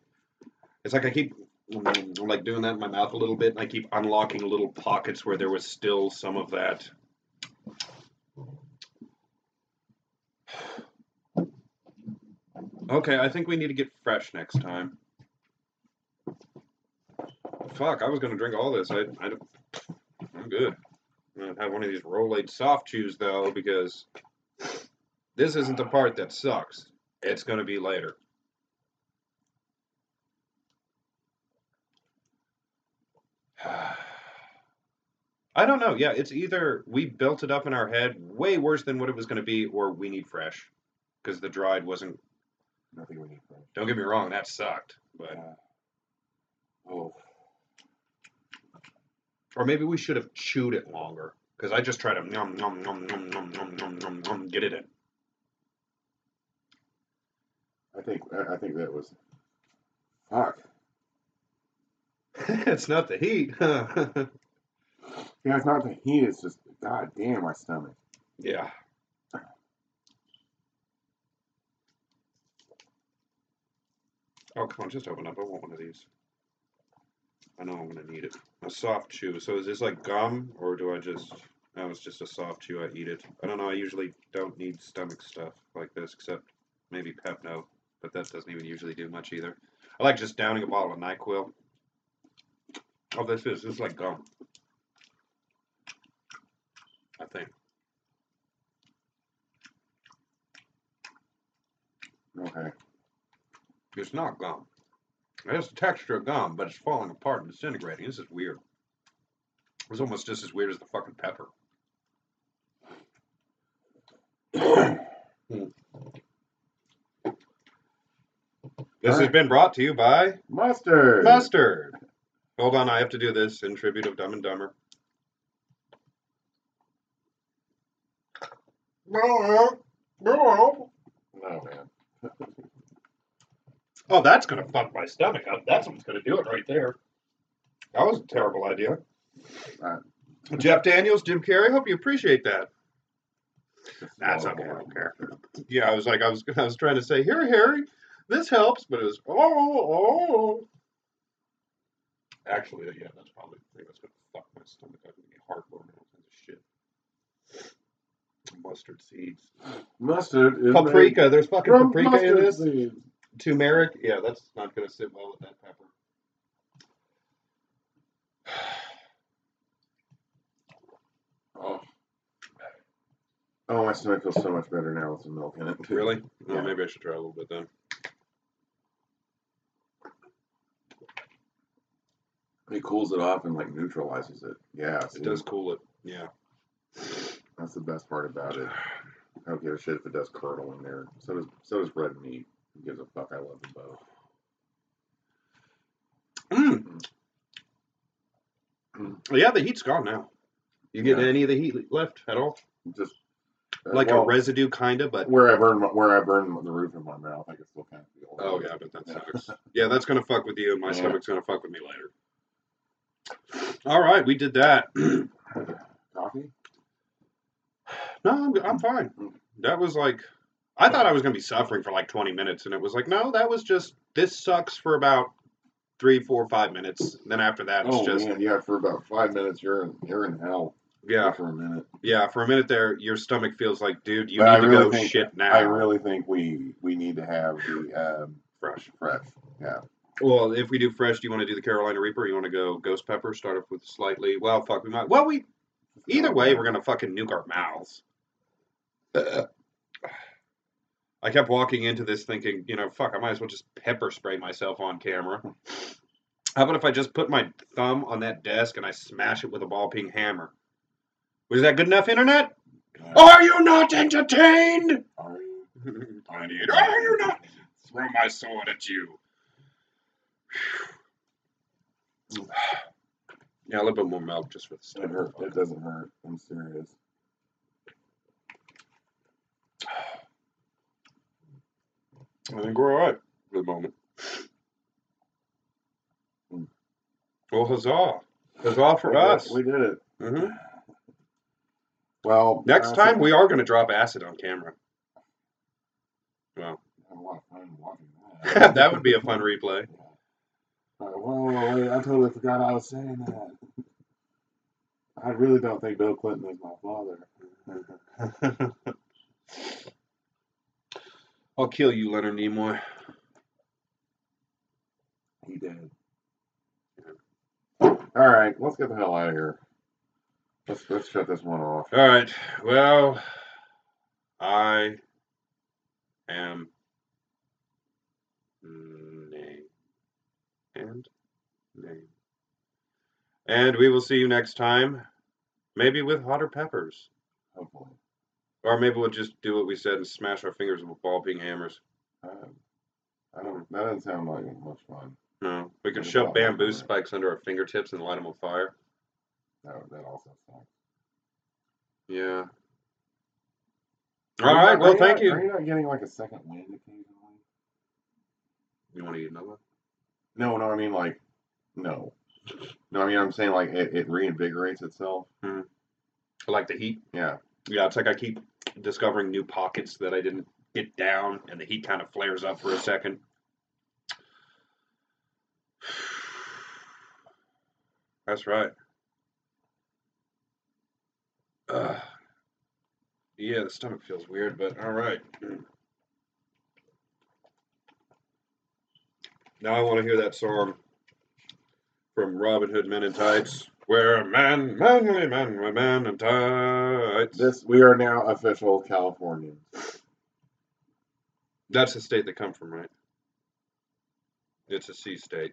It's like I keep like doing that in my mouth a little bit, and I keep unlocking little pockets where there was still some of that. Okay, I think we need to get fresh next time. Fuck, I was gonna drink all this. I'm good. I'm gonna have one of these Rolade soft chews though, because this isn't the part that sucks. It's gonna be later. I don't know. Yeah, it's either we built it up in our head way worse than what it was gonna be, or we need fresh, because the dried wasn't. I think we need fresh. Don't get me wrong, that sucked, but. Oh. Or maybe we should have chewed it longer, because I just try to nom nom nom nom nom nom nom nom nom get it in. I think that was. Fuck. It's not the heat. Yeah, it's not the heat. It's just, god damn, my stomach. Yeah. Oh, come on, just open up. I want one of these. I know I'm going to need it. A soft chew. So is this like gum, or do I just... No, it's just a soft chew. I eat it. I don't know. I usually don't need stomach stuff like this, except maybe Pepno. But that doesn't even usually do much either. I like just downing a bottle of NyQuil. Oh, this is like gum. I think. Okay. It's not gum. It has the texture of gum, but it's falling apart and disintegrating. This is weird. It's almost just as weird as the fucking pepper. This has been brought to you by Mustard. Mustard. Hold on, I have to do this in tribute of Dumb and Dumber. No, man. Oh, that's gonna fuck my stomach up. That's what's gonna do it right there. That was a terrible idea. Jeff Daniels, Jim Carrey. Hope you appreciate that. That's okay. I don't care. Yeah, I was trying to say, here, Harry, this helps, but it was oh. Actually, yeah, that's probably the thing that's gonna fuck my stomach up and get heartburn and all kinds of shit. Mustard seeds. Mustard is paprika. There's fucking paprika in this. Seeds. Turmeric. Yeah, that's not gonna sit well with that pepper. Oh, my stomach feels so much better now with some milk in it. Really? Yeah. Oh, maybe I should try a little bit then. It cools it off and like neutralizes it. Yeah, it does cool it. Yeah, that's the best part about it. I don't give a shit if it does curdle in there. So does red meat. Who gives a fuck? I love them both. Yeah, the heat's gone now. You get any of the heat left at all? Just like a residue, kind of, but where I burn the roof of my mouth, I can still kind of feel. Oh yeah, but that sucks. Yeah, that's gonna fuck with you, and my stomach's gonna fuck with me later. All right, we did that. Coffee? No, I'm fine. That was like, I thought I was gonna be suffering for like 20 minutes, and it was like, no, that was just this sucks for about 3, 4, 5 minutes. Then after that, it's just yeah, for about 5 minutes, you're in hell. Yeah, for a minute. Yeah, for a minute there, your stomach feels like, dude, you need to go shit now. I really think we need to have the fresh. Yeah. Well, if we do fresh, do you want to do the Carolina Reaper? Or you want to go Ghost Pepper? Start off with slightly. Well, fuck, we might. Well, either way, we're gonna fucking nuke our mouths. I kept walking into this thinking, fuck, I might as well just pepper spray myself on camera. How about if I just put my thumb on that desk and I smash it with a ball-peen hammer? Was that good enough, Internet? Yeah. Are you not entertained? Are you? Are you not? Throw my sword at you. Yeah, a little bit more milk just for the stomach. It doesn't hurt. I'm serious. I think we're all right for the moment. Well, huzzah. Huzzah for us. We did it. Mm-hmm. Well, next time we are going to drop acid on camera. Well, I have a lot of fun watching that. That would be a fun replay. Whoa, wait, I totally forgot I was saying that. I really don't think Bill Clinton is my father. I'll kill you, Leonard Nimoy. He did. All right, let's get the hell out of here. Let's shut this one off. All right. Well, I am name and name, and we will see you next time. Maybe with hotter peppers, Hopefully. or maybe we'll just do what we said and smash our fingers with ball-peen hammers. I don't. That doesn't sound like much fun. No, we could Maybe shove about bamboo that. spikes under our fingertips and light them on fire. That also sucks. Yeah. All right. Well, thank you. Are you not getting like a second wind occasionally? You want to eat another one? No. I mean like, no. No, I mean I'm saying like it reinvigorates itself. I like the heat. Yeah. Yeah, it's like I keep discovering new pockets that I didn't get down, and the heat kind of flares up for a second. That's right. Yeah, the stomach feels weird, but all right. Now I want to hear that song from Robin Hood Men in Tights. We're a manly men, we're men in tights. We are now official Californians. That's the state they come from, right? It's a sea state.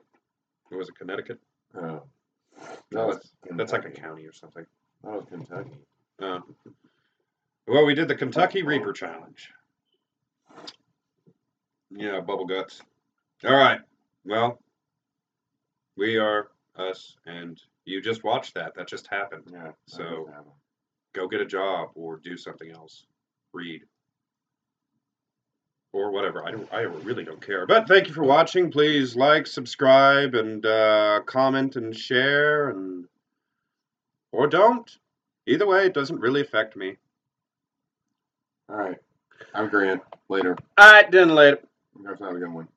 Was it Connecticut? Oh. No, that's like a county or something. That was Kentucky. Well, we did the Kentucky Reaper Challenge. Yeah, bubble guts. All right. Well, we are us, and you just watched that. That just happened. Yeah. So go get a job or do something else. Read. Or whatever. I really don't care. But thank you for watching. Please like, subscribe, and comment and share, or don't. Either way, it doesn't really affect me. All right. I'm Grant. Later. All right, then later. You guys have a good one.